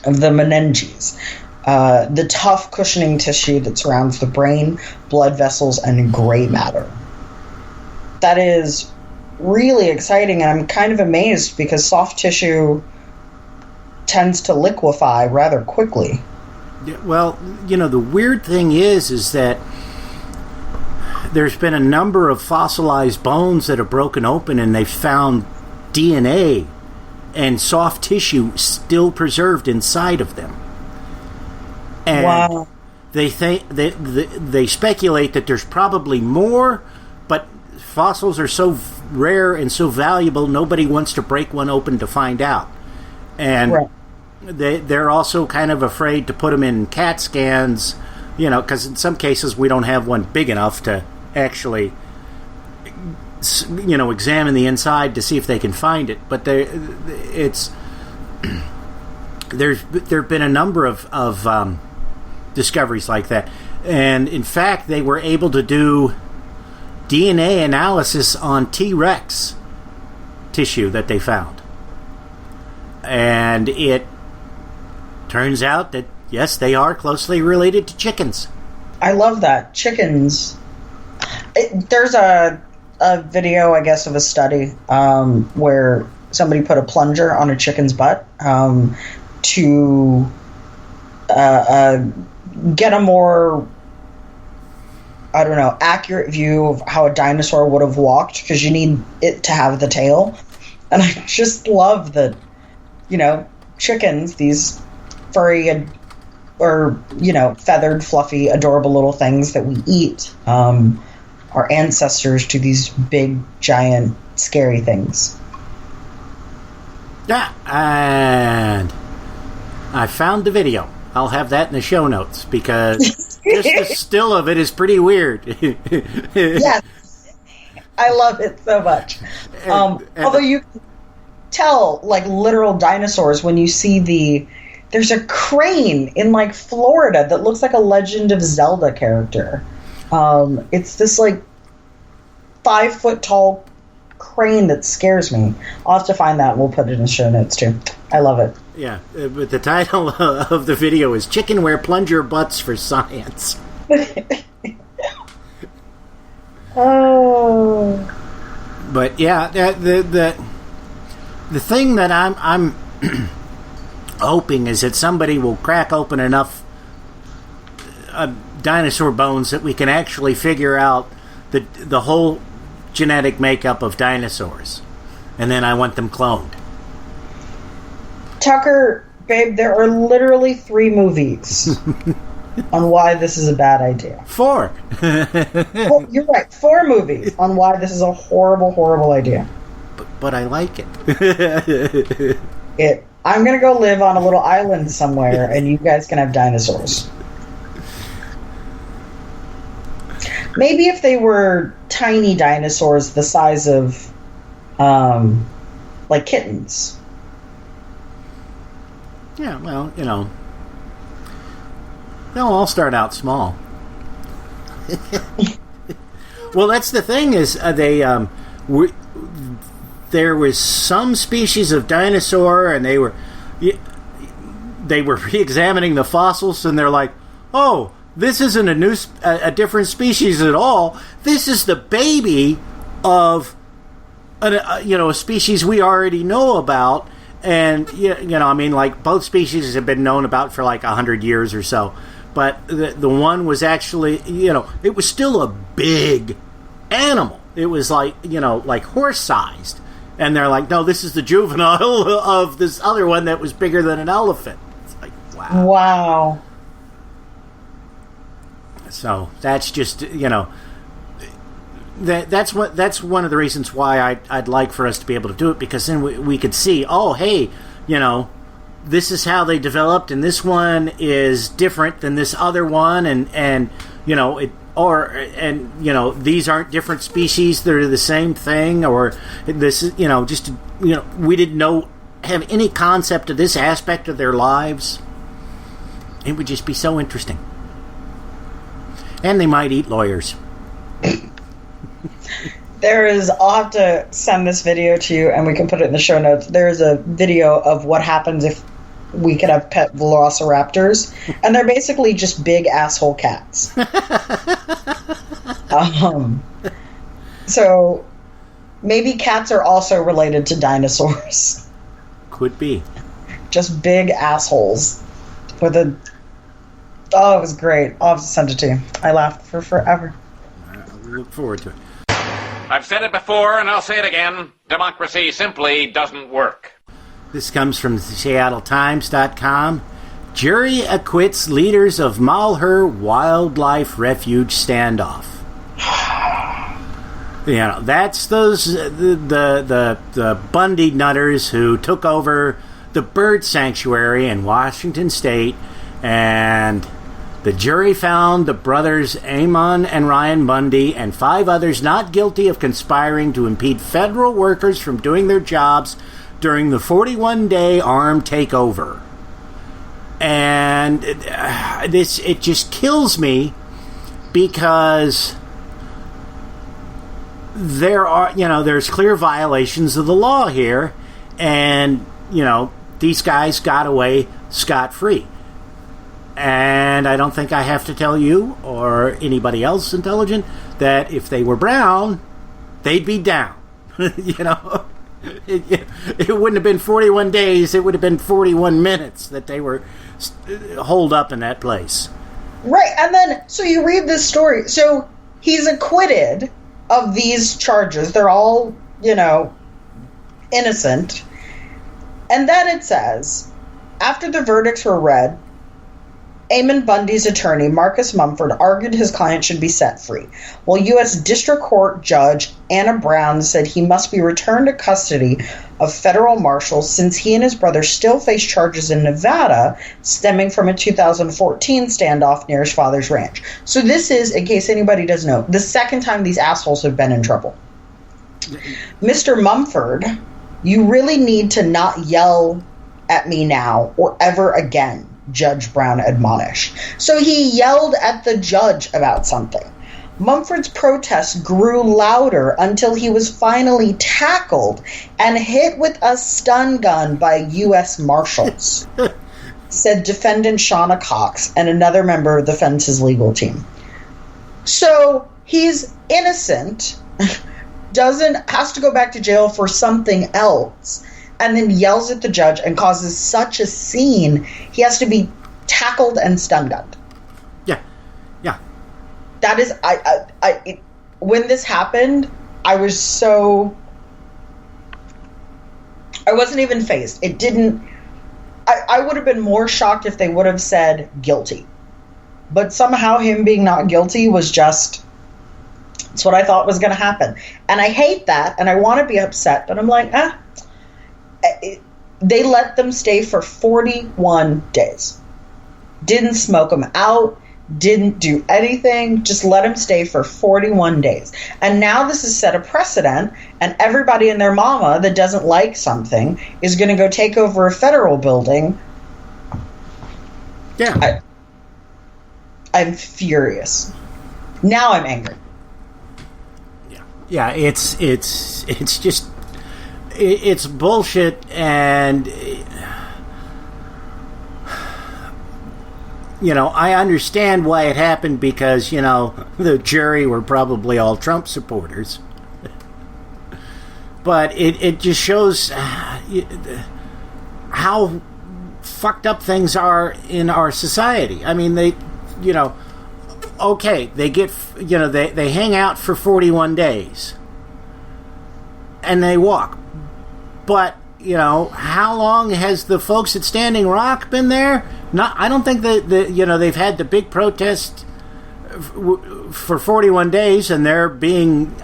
of the meninges, the tough cushioning tissue that surrounds the brain, blood vessels, and gray matter. That is really exciting, and I'm kind of amazed because soft tissue tends to liquefy rather quickly. Yeah, well, the weird thing is that there's been a number of fossilized bones that are broken open and they've found DNA and soft tissue still preserved inside of them. And wow. They think they speculate that there's probably more, but fossils are so rare and so valuable, nobody wants to break one open to find out. And right. They're also kind of afraid to put them in CAT scans, because in some cases we don't have one big enough to actually examine the inside to see if they can find it. But there've been a number of discoveries like that, and in fact they were able to do DNA analysis on T-Rex tissue that they found, and it turns out that yes, they are closely related to chickens. I love that. Chickens. There's a video, I guess, of a study where somebody put a plunger on a chicken's butt to get a more, accurate view of how a dinosaur would have walked, because you need it to have the tail. And I just love that, chickens, these furry or feathered, fluffy, adorable little things that we eat, are ancestors to these big, giant, scary things. Yeah, and I found the video. I'll have that in the show notes because just the still of it is pretty weird. Yes. I love it so much. Although you can tell, like, literal dinosaurs when you see there's a crane in, like, Florida that looks like a Legend of Zelda character. It's this, like, 5-foot tall crane that scares me. I'll have to find that and we'll put it in the show notes too. I love it. Yeah, but the title of the video is Chicken Wear Plunger Butts for Science. Oh. But yeah, the thing that I'm hoping is that somebody will crack open enough dinosaur bones that we can actually figure out the whole genetic makeup of dinosaurs, and then I want them cloned. Tucker, babe, there are literally 3 movies on why this is a bad idea. 4. Well, you're right. 4 movies on why this is a horrible, horrible idea. But I like it. I'm going to go live on a little island somewhere, and you guys can have dinosaurs. Maybe if they were tiny dinosaurs the size of, like kittens. Yeah, well, they'll all start out small. Well, that's the thing is there was some species of dinosaur, and they were re-examining the fossils, and they're like, oh, this isn't a different species at all. This is the baby of a species we already know about. And, I mean, like, both species have been known about for like 100 years or so. But the one was actually, it was still a big animal. It was like, like horse-sized. And they're like, no, this is the juvenile of this other one that was bigger than an elephant. It's like, wow. Wow. So that's just, that's one of the reasons why I'd like for us to be able to do it, because then we could see, oh, hey, this is how they developed, and this one is different than this other one, and these aren't different species; they're the same thing, or this is, we didn't have any concept of this aspect of their lives. It would just be so interesting, and they might eat lawyers. I'll have to send this video to you and we can put it in the show notes. There's a video of what happens if we could have pet velociraptors, and they're basically just big asshole cats. So maybe cats are also related to dinosaurs. Could be. Just big assholes with a... Oh, it was great. I'll have to send it to you. I laughed for forever. I look forward to it. I've said it before, and I'll say it again. Democracy simply doesn't work. This comes from SeattleTimes.com. Jury acquits leaders of Malheur Wildlife Refuge standoff. That's those the Bundy nutters who took over the bird sanctuary in Washington State, and the jury found the brothers Amon and Ryan Bundy and 5 others not guilty of conspiring to impede federal workers from doing their jobs during the 41-day armed takeover. And it just kills me, because there's clear violations of the law here, and these guys got away scot-free. And I don't think I have to tell you or anybody else intelligent that if they were brown, they'd be down. It wouldn't have been 41 days. It would have been 41 minutes that they were holed up in that place. Right. And then, so you read this story. So he's acquitted of these charges. They're all, innocent. And then it says, after the verdicts were read, Eamon Bundy's attorney, Marcus Mumford, argued his client should be set free, while U.S. District Court Judge Anna Brown said he must be returned to custody of federal marshals since he and his brother still face charges in Nevada stemming from a 2014 standoff near his father's ranch. So this is, in case anybody doesn't know, the second time these assholes have been in trouble. Mr. Mumford, you really need to not yell at me now or ever again, Judge Brown admonished. So he yelled at the judge about something. Mumford's protest grew louder until he was finally tackled and hit with a stun gun by U.S. Marshals, said defendant Shauna Cox and another member of the fence's legal team. So he's innocent, has to go back to jail for something else, and then yells at the judge and causes such a scene, he has to be tackled and stun gunned. Yeah. That is, when this happened, I wasn't even fazed. It didn't, I would have been more shocked if they would have said guilty. But somehow him being not guilty was just, it's what I thought was going to happen. And I hate that, and I want to be upset, but I'm like, they let them stay for 41 days. Didn't smoke them out, didn't do anything, just let them stay for 41 days. And now this has set a precedent, and everybody and their mama that doesn't like something is going to go take over a federal building. Yeah. I'm furious. Now I'm angry. Yeah, it's just, it's bullshit, and I understand why it happened because, the jury were probably all Trump supporters. But it just shows how fucked up things are in our society. I mean, they get, they hang out for 41 days and they walk. But, how long has the folks at Standing Rock been there? I don't think that they've had the big protest for 41 days and they're being,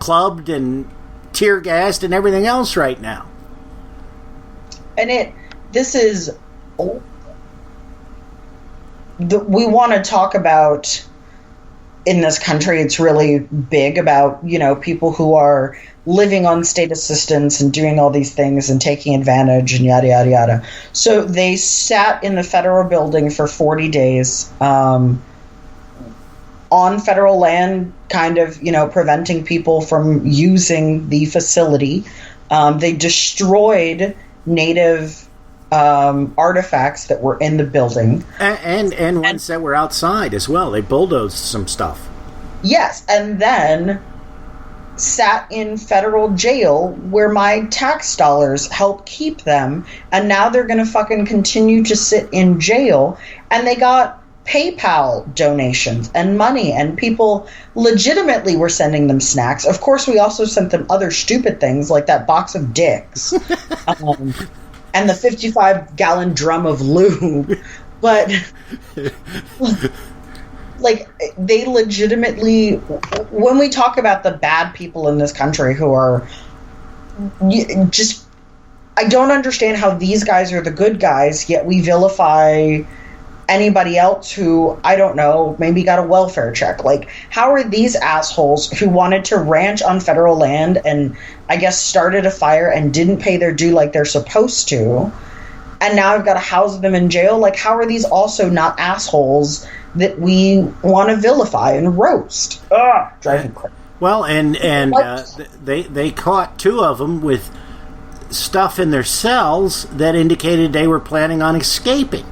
clubbed and tear gassed and everything else right now. And we want to talk about, in this country, it's really big about, people who are living on state assistance and doing all these things and taking advantage and yada, yada, yada. So they sat in the federal building for 40 days on federal land, kind of, preventing people from using the facility. They destroyed native artifacts that were in the building. And ones that were outside as well. They bulldozed some stuff. Yes, and then sat in federal jail where my tax dollars help keep them, and now they're going to fucking continue to sit in jail, and they got PayPal donations and money, and people legitimately were sending them snacks. Of course, we also sent them other stupid things like that box of dicks and the 55-gallon drum of lube. But like, they legitimately, when we talk about the bad people in this country who are just, I don't understand how these guys are the good guys, yet we vilify anybody else who, I don't know, maybe got a welfare check. Like, how are these assholes who wanted to ranch on federal land and I guess started a fire and didn't pay their due like they're supposed to, and now I've got to house them in jail? Like, how are these also not assholes that we want to vilify and roast? Driving crazy. Well, and they caught two of them with stuff in their cells that indicated they were planning on escaping.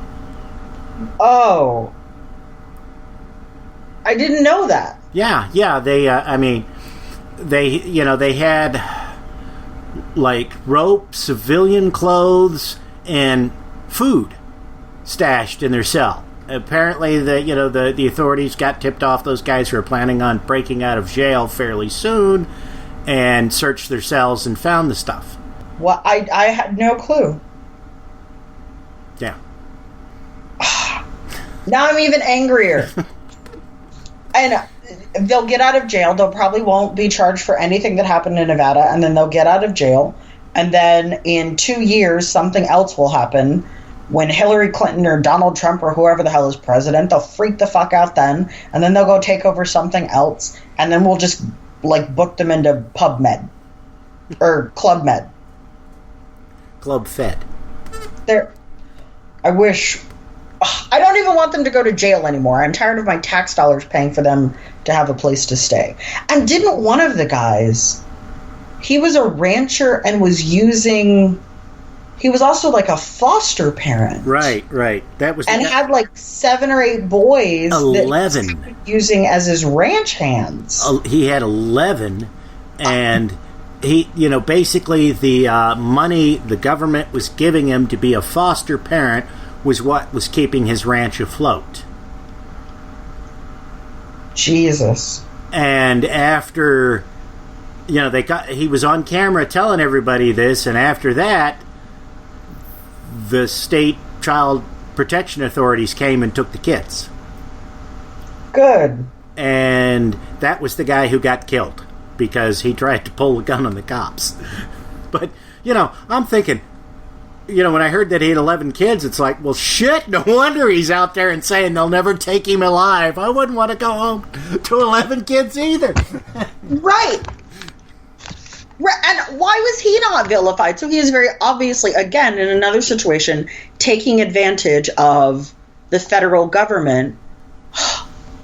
Oh, I didn't know that. Yeah. They, they had like rope, civilian clothes, and food stashed in their cell. Apparently, the authorities got tipped off those guys were planning on breaking out of jail fairly soon, and searched their cells and found the stuff. Well, I had no clue. Yeah. Now I'm even angrier. And they'll get out of jail. They'll probably won't be charged for anything that happened in Nevada, and then they'll get out of jail. And then in 2 years, something else will happen. When Hillary Clinton or Donald Trump or whoever the hell is president, they'll freak the fuck out then, and then they'll go take over something else, and then we'll just, like, book them into PubMed. Or Club Med. Club Fed. I wish... I don't even want them to go to jail anymore. I'm tired of my tax dollars paying for them to have a place to stay. And didn't one of the guys... He was a rancher and was using... He was also like a foster parent. Right. That was and had like 7 or 8 boys 11 that he was using as his ranch hands. He had 11, and he, basically the money the government was giving him to be a foster parent was what was keeping his ranch afloat. Jesus. And after, he was on camera telling everybody this, and after that, the state child protection authorities came and took the kids. Good. And that was the guy who got killed because he tried to pull a gun on the cops. But, I'm thinking, when I heard that he had 11 kids, it's like, well, shit, no wonder he's out there and saying they'll never take him alive. I wouldn't want to go home to 11 kids either. Right. And why was he not vilified? So he is very obviously, again, in another situation, taking advantage of the federal government.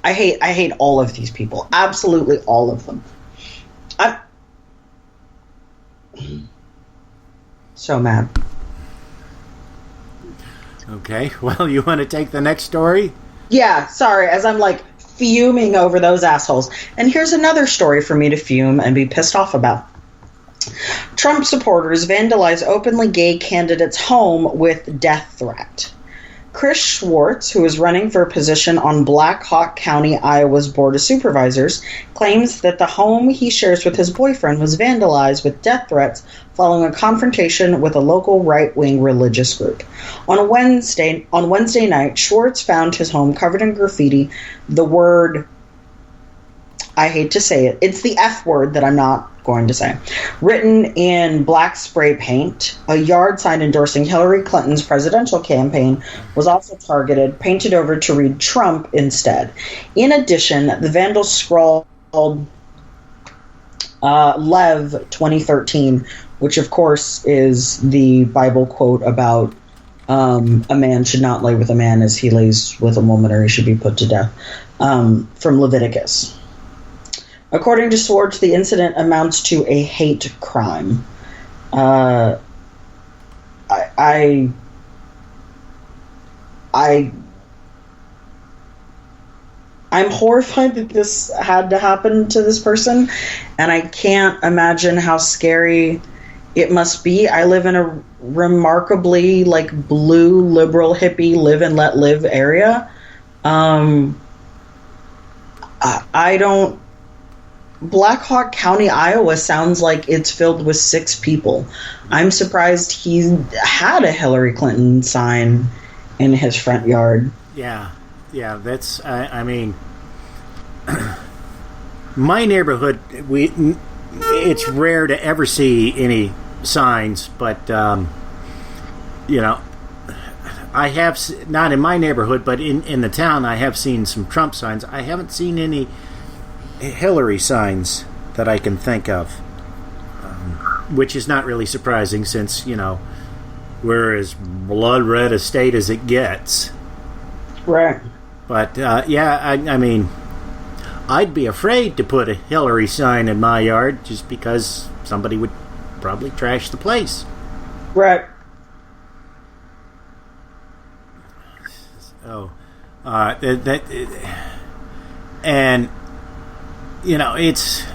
I hate all of these people. Absolutely all of them. I'm so mad. Okay, well, you want to take the next story? Yeah, sorry, as I'm like fuming over those assholes. And here's another story for me to fume and be pissed off about. Trump supporters vandalize openly gay candidate's home with death threat. Chris Schwartz, who is running for a position on Black Hawk County, Iowa's Board of Supervisors, claims that the home he shares with his boyfriend was vandalized with death threats following a confrontation with a local right-wing religious group. On Wednesday night, Schwartz found his home covered in graffiti. The word, I hate to say it, it's the F word that I'm not going to say, written in black spray paint. A yard sign endorsing Hillary Clinton's presidential campaign was also targeted, painted over to read Trump instead. In addition, the vandals scrawled Lev 2013, which of course is the Bible quote about a man should not lay with a man as he lays with a woman, or he should be put to death, from Leviticus. According to Schwartz, the incident amounts to a hate crime. I'm horrified that this had to happen to this person, and I can't imagine how scary it must be. I live in a remarkably blue, liberal, hippie, live and let live area. Black Hawk County, Iowa sounds like it's filled with 6 people. I'm surprised he had a Hillary Clinton sign in his front yard. Yeah, that's, I mean, my neighborhood, it's rare to ever see any signs, but, I have, not in my neighborhood, but in the town, I have seen some Trump signs. I haven't seen any Hillary signs that I can think of, which is not really surprising since, we're as blood red a state as it gets. Right. But, I mean, I'd be afraid to put a Hillary sign in my yard just because somebody would probably trash the place. Right. So, and it's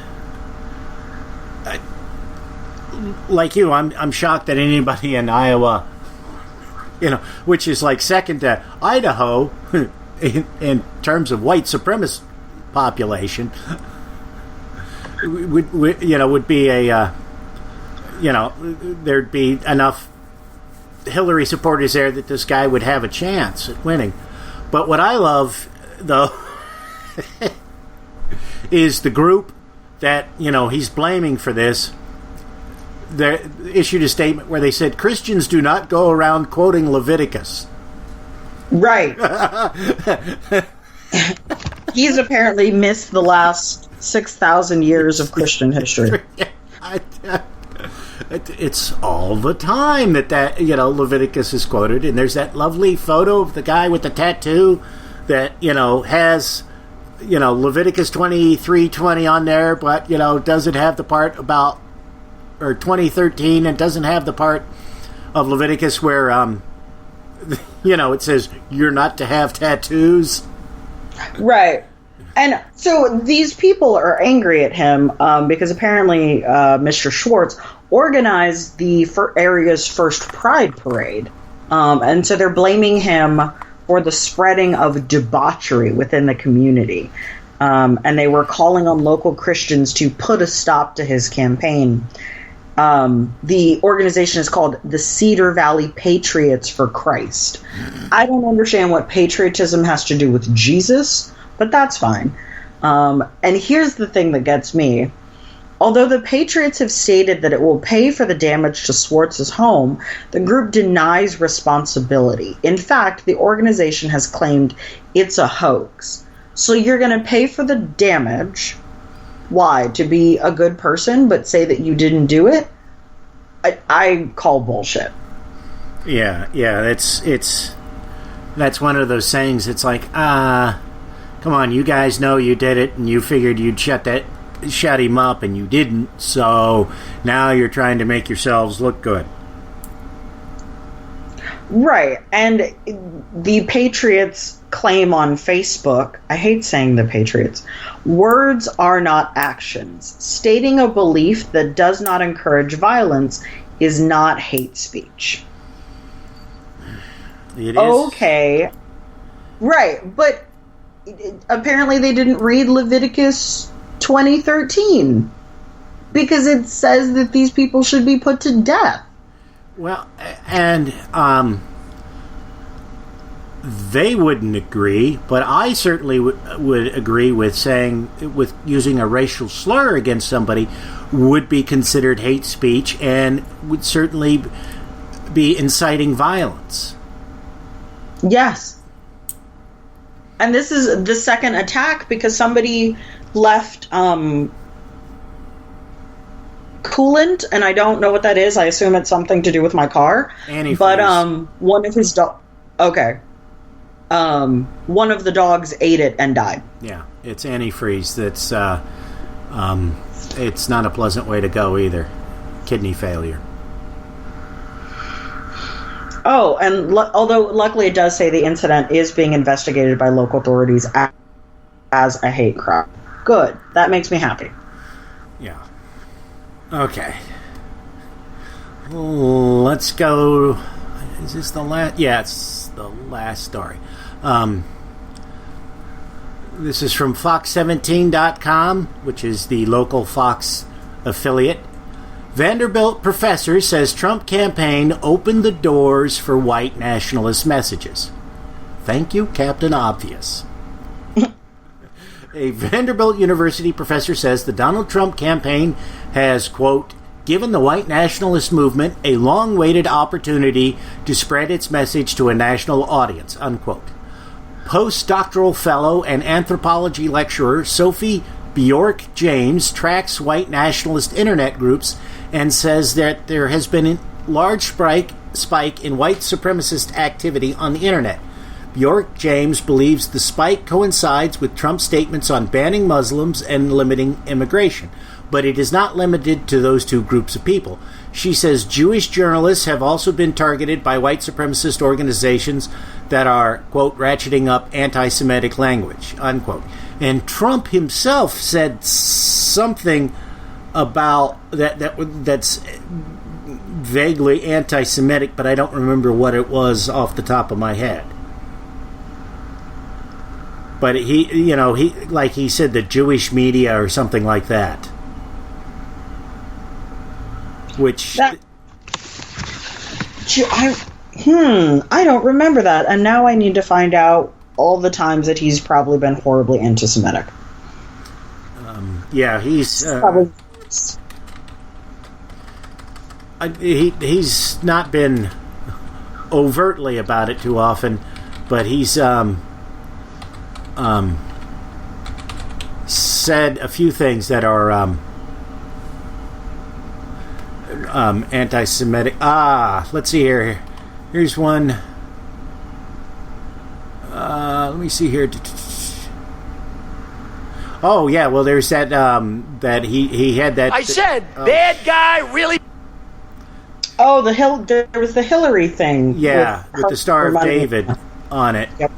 like you. I'm shocked that anybody in Iowa, which is like second to Idaho in terms of white supremacist population, would be a there'd be enough Hillary supporters there that this guy would have a chance at winning. But what I love, though, is the group that, he's blaming for this. They issued a statement where they said Christians do not go around quoting Leviticus. Right. He's apparently missed the last 6,000 years of Christian history. It's all the time that Leviticus is quoted, and there's that lovely photo of the guy with the tattoo that has Leviticus 23:20 on there, but doesn't have the part about, or 20:13, and doesn't have the part of Leviticus where it says you're not to have tattoos. Right. And so these people are angry at him because apparently Mr. Schwartz organized the area's first Pride Parade. And so they're blaming him for the spreading of debauchery within the community. And they were calling on local Christians to put a stop to his campaign. The organization is called the Cedar Valley Patriots for Christ. I don't understand what patriotism has to do with Jesus, but that's fine. And here's the thing that gets me. Although the Patriots have stated that it will pay for the damage to Schwartz's home, the group denies responsibility. In fact, the organization has claimed it's a hoax. So you're going to pay for the damage. Why? To be a good person, but say that you didn't do it? I call bullshit. Yeah, that's one of those sayings. It's like, come on, you guys know you did it, and you figured you'd shut him up, and you didn't. So now you're trying to make yourselves look good. Right, and the Patriots claim on Facebook, I hate saying the Patriots, words are not actions. Stating a belief that does not encourage violence is not hate speech. It is. Okay. Right, but apparently they didn't read Leviticus 20:13 because it says that these people should be put to death. Well, and they wouldn't agree, but I certainly would agree with saying, with using a racial slur against somebody would be considered hate speech and would certainly be inciting violence. Yes. And this is the second attack because somebody left coolant, and I don't know what that is. I assume it's something to do with my car. Antifreeze. But one of his one of the dogs ate it and died. Yeah, it's antifreeze. That's it's not a pleasant way to go either. Kidney failure. Oh, and although luckily it does say the incident is being investigated by local authorities as a hate crime. Good. That makes me happy. Yeah. Okay. Let's go. Is this the last? Yeah, it's the last story. This is from Fox17.com, which is the local Fox affiliate. Vanderbilt professor says Trump campaign opened the doors for white nationalist messages. Thank you, Captain Obvious. A Vanderbilt University professor says the Donald Trump campaign has, quote, given the white nationalist movement a long-awaited opportunity to spread its message to a national audience, unquote. Postdoctoral fellow and anthropology lecturer Sophie Bjork James tracks white nationalist internet groups and says that there has been a large spike in white supremacist activity on the internet. Bjork James believes the spike coincides with Trump's statements on banning Muslims and limiting immigration, but it is not limited to those two groups of people. She says Jewish journalists have also been targeted by white supremacist organizations that are, quote, ratcheting up anti-Semitic language, unquote. And Trump himself said something about that's vaguely anti-Semitic, but I don't remember what it was off the top of my head. But he said the Jewish media or something like that. Which I don't remember that, and now I need to find out all the times that he's probably been horribly anti-Semitic. Yeah, he's Probably. he's not been overtly about it too often, but he's said a few things that are anti-Semitic. Let's see here. Here's one. Let me see here. Oh yeah, well there's that that he had that. I said, bad guy, really. Oh, there was the Hillary thing. Yeah, with the Star of David on it. Yep.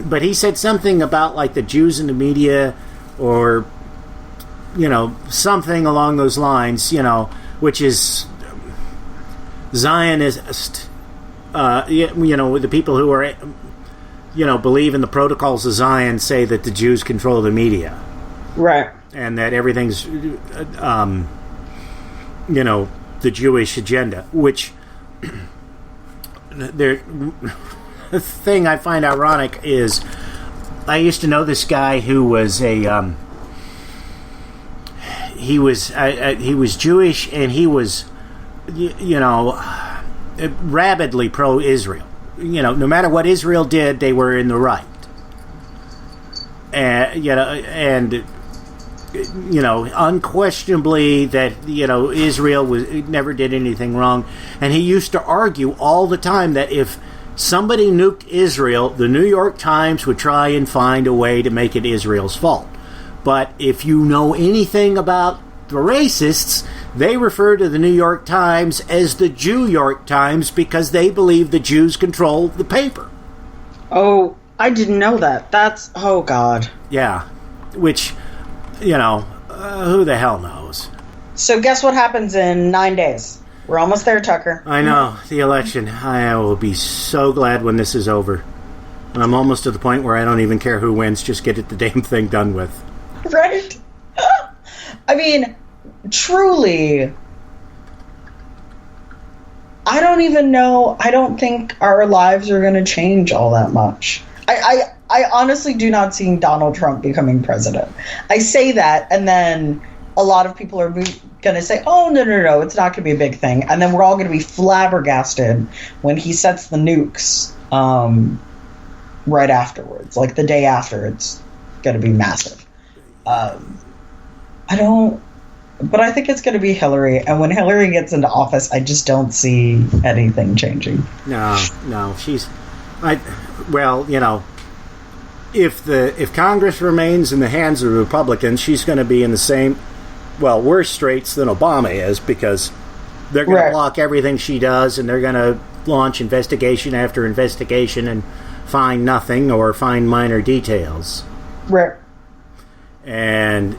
But he said something about like the Jews in the media, or something along those lines. Which is Zionist. The people who are believe in the protocols of Zion say that the Jews control the media, Right. and that everything's the Jewish agenda, which the thing I find ironic is I used to know this guy who was he was Jewish, and he was rabidly pro-Israel. No matter what Israel did, they were in the right. And unquestionably that Israel never did anything wrong, and he used to argue all the time that if somebody nuked Israel, the New York Times would try and find a way to make it Israel's fault. But if you know anything about the racists, they refer to the New York Times as the Jew York Times because they believe the Jews control the paper. Oh, I didn't know that. Oh God. Yeah, which who the hell knows? So guess what happens in 9 days? We're almost there, Tucker. I know, the election. I will be so glad when this is over. I'm almost to the point where I don't even care who wins, just get the damn thing done with. Right? I mean, truly, I don't even know. I don't think our lives are going to change all that much. I honestly do not see Donald Trump becoming president. I say that, and then a lot of people are going to say, oh, no, it's not going to be a big thing. And then we're all going to be flabbergasted when he sets the nukes right afterwards. Like the day after, it's going to be massive. But I think it's going to be Hillary. And when Hillary gets into office, I just don't see anything changing. No, if Congress remains in the hands of the Republicans, she's going to be in the same, worse straits than Obama is, because they're going to block everything she does, and they're going to launch investigation after investigation and find nothing or find minor details. Right. And,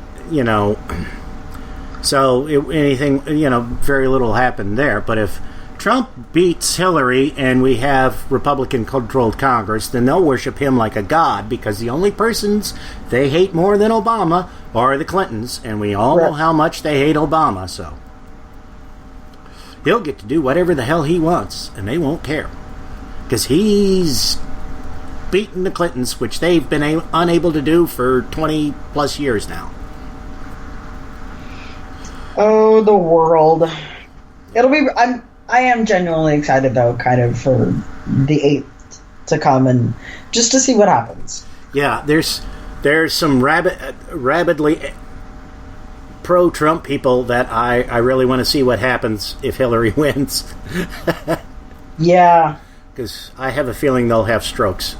very little happened there. But if Trump beats Hillary and we have Republican-controlled Congress, then they'll worship him like a god, because the only persons they hate more than Obama are the Clintons, and we all know how much they hate Obama, so he'll get to do whatever the hell he wants, and they won't care, because he's beaten the Clintons, which they've been unable to do for 20-plus years now. Oh, the world. It'll be... I am genuinely excited, though, kind of, for the 8th to come and just to see what happens. Yeah, there's some rabidly pro-Trump people that I really want to see what happens if Hillary wins. Yeah. Because I have a feeling they'll have strokes.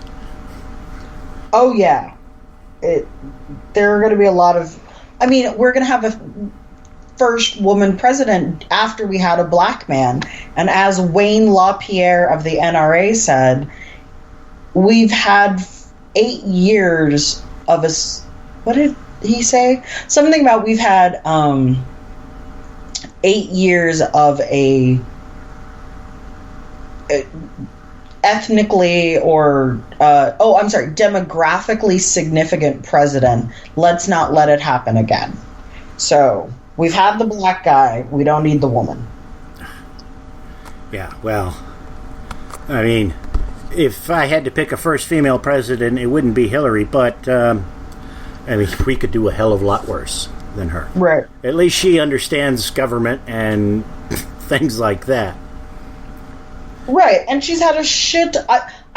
Oh, yeah. There are going to be a lot of... I mean, we're going to have a first woman president after we had a black man. And as Wayne LaPierre of the NRA said, we've had 8 years of a... What did he say? Something about we've had 8 years of a ethnically or demographically significant president. Let's not let it happen again. So we've had the black guy. We don't need the woman. Yeah, well, I mean, if I had to pick a first female president, it wouldn't be Hillary, but I mean, we could do a hell of a lot worse than her. Right. At least she understands government and things like that. Right, and she's had a shit...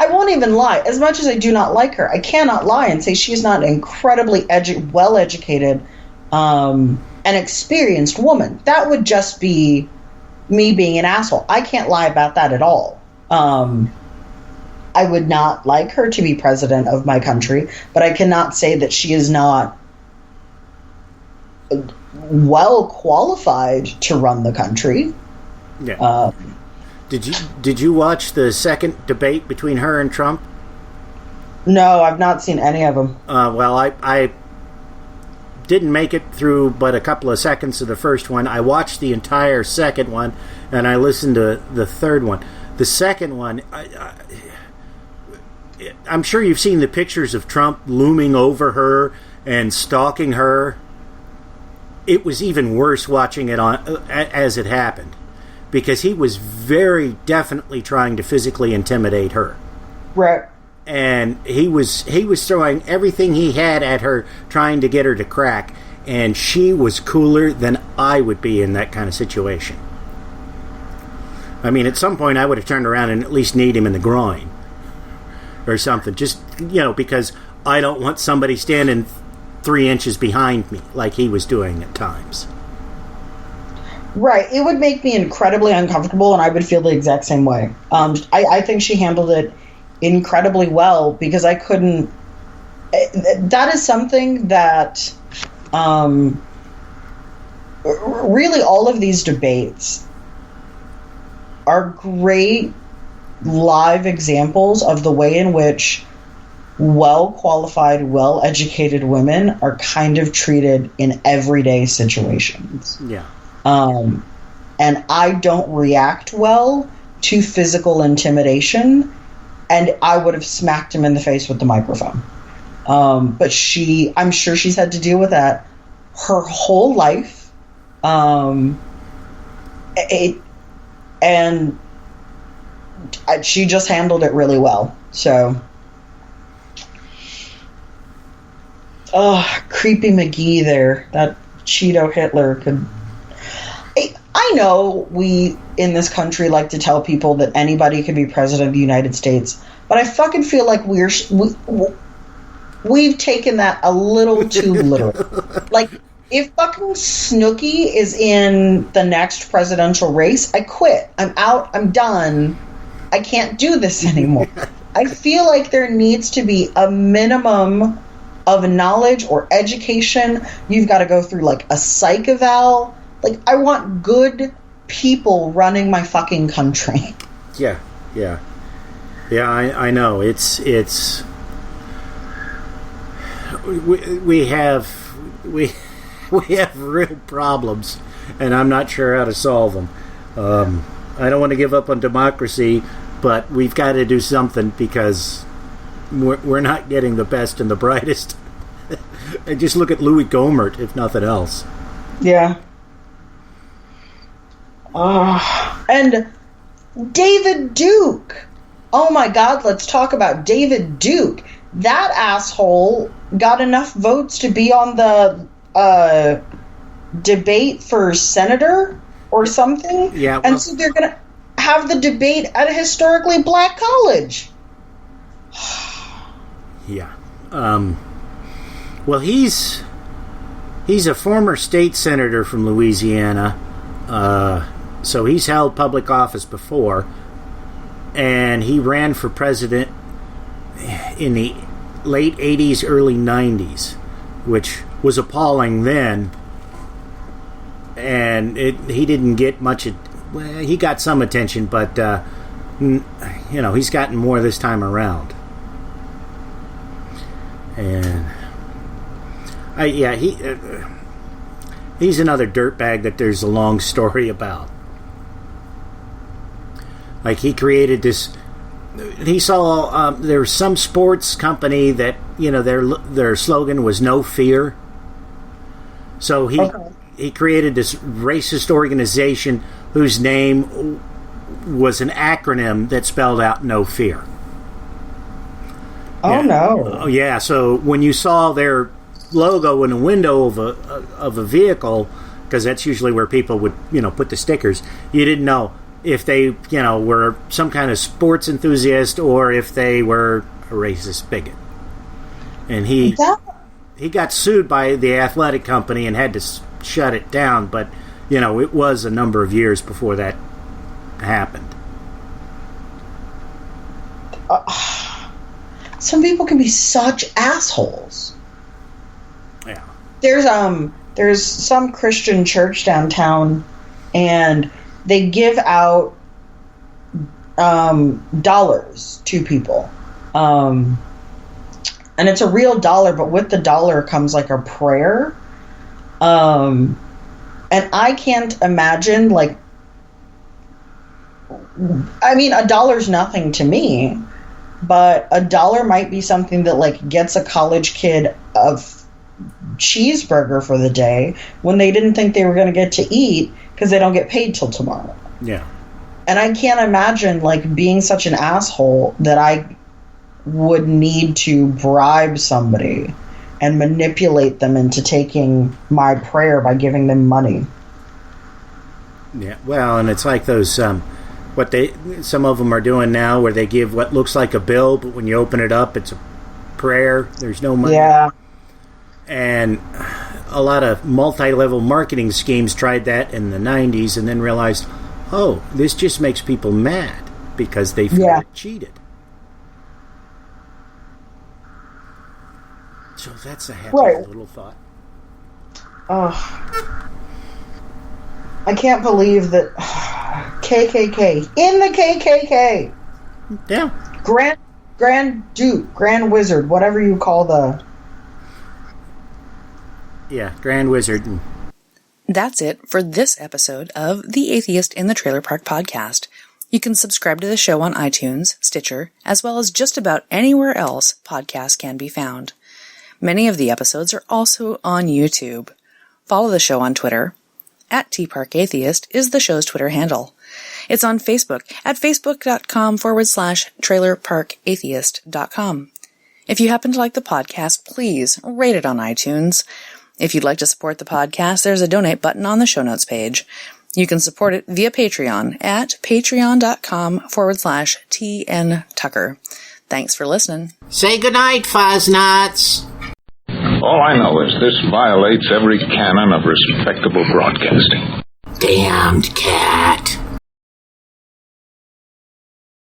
I won't even lie. As much as I do not like her, I cannot lie and say she's not an incredibly well-educated and experienced woman. That would just be me being an asshole. I can't lie about that at all. I would not like her to be president of my country, but I cannot say that she is not well qualified to run the country. Yeah. Did you watch the second debate between her and Trump? No, I've not seen any of them. Well, I didn't make it through but a couple of seconds of the first one. I watched the entire second one, and I listened to the third one. The second one, I'm sure you've seen the pictures of Trump looming over her and stalking her. It was even worse watching it as it happened, because he was very definitely trying to physically intimidate her. Right. And he was throwing everything he had at her, trying to get her to crack, and she was cooler than I would be in that kind of situation. I mean, at some point I would have turned around and at least kneed him in the groin or something, just, because I don't want somebody standing 3 inches behind me like he was doing at times. Right. It would make me incredibly uncomfortable, and I would feel the exact same way. I think she handled it incredibly well, because I couldn't... That is something that... really, all of these debates are great live examples of the way in which well-qualified, well-educated women are kind of treated in everyday situations. Yeah. And I don't react well to physical intimidation, and I would have smacked him in the face with the microphone. But I'm sure she's had to deal with that her whole life. She just handled it really well. So, creepy McGee there. That Cheeto Hitler could... I know we in this country like to tell people that anybody could be president of the United States, but I fucking feel like we've taken that a little too literal. Like, if fucking Snooki is in the next presidential race, I quit. I'm out. I'm done. I can't do this anymore. I feel like there needs to be a minimum of knowledge or education. You've got to go through like a psych eval. Like, I want good people running my fucking country. Yeah. I know. It's we have real problems, and I'm not sure how to solve them. I don't want to give up on democracy, but we've got to do something, because we're not getting the best and the brightest. And just look at Louis Gohmert, if nothing else. Yeah. And David Duke. Oh my God, let's talk about David Duke. That asshole got enough votes to be on the debate for senator or something. Yeah. Well, and so they're going to have the debate at a historically black college. Yeah. Well, he's a former state senator from Louisiana. So he's held public office before, and he ran for president in the late 80s, early 90s, which was appalling then. And he didn't get much. Well, he got some attention, but he's gotten more this time around. And he's another dirtbag that there's a long story about. Like, he created this. He saw there was some sports company that their slogan was "No Fear." So he created this racist organization whose name was an acronym that spelled out "No Fear." Oh, no. Oh, yeah. So when you saw their logo in a window of a vehicle, because that's usually where people would, put the stickers, you didn't know if they, were some kind of sports enthusiast or if they were a racist bigot. And he got sued by the athletic company and had to shut it down, but, it was a number of years before that happened. Some people can be such assholes. Yeah. There's some Christian church downtown, and they give out dollars to people. And it's a real dollar, but with the dollar comes like a prayer. And I can't imagine, a dollar's nothing to me, but a dollar might be something that gets a college kid a cheeseburger for the day when they didn't think they were going to get to eat because they don't get paid till tomorrow. Yeah. And I can't imagine being such an asshole that I would need to bribe somebody and manipulate them into taking my prayer by giving them money. Yeah. Well, and it's like those some of them are doing now where they give what looks like a bill, but when you open it up, it's a prayer. There's no money. Yeah. And a lot of multi-level marketing schemes tried that in the 90s and then realized, oh, this just makes people mad because they feel cheated. So that's a happy little thought. I can't believe that KKK in the KKK. Yeah. Grand Duke, Grand Wizard, whatever you call the. Yeah, Grand Wizard. That's it for this episode of The Atheist in the Trailer Park Podcast. You can subscribe to the show on iTunes, Stitcher, as well as just about anywhere else podcasts can be found. Many of the episodes are also on YouTube. Follow the show on Twitter. @TParkAtheist is the show's Twitter handle. It's on Facebook at facebook.com/trailerparkatheist.com. If you happen to like the podcast, please rate it on iTunes. If you'd like to support the podcast, there's a donate button on the show notes page. You can support it via Patreon at patreon.com/TNTucker. Thanks for listening. Say goodnight, Fosnots. All I know is this violates every canon of respectable broadcasting. Damned cat.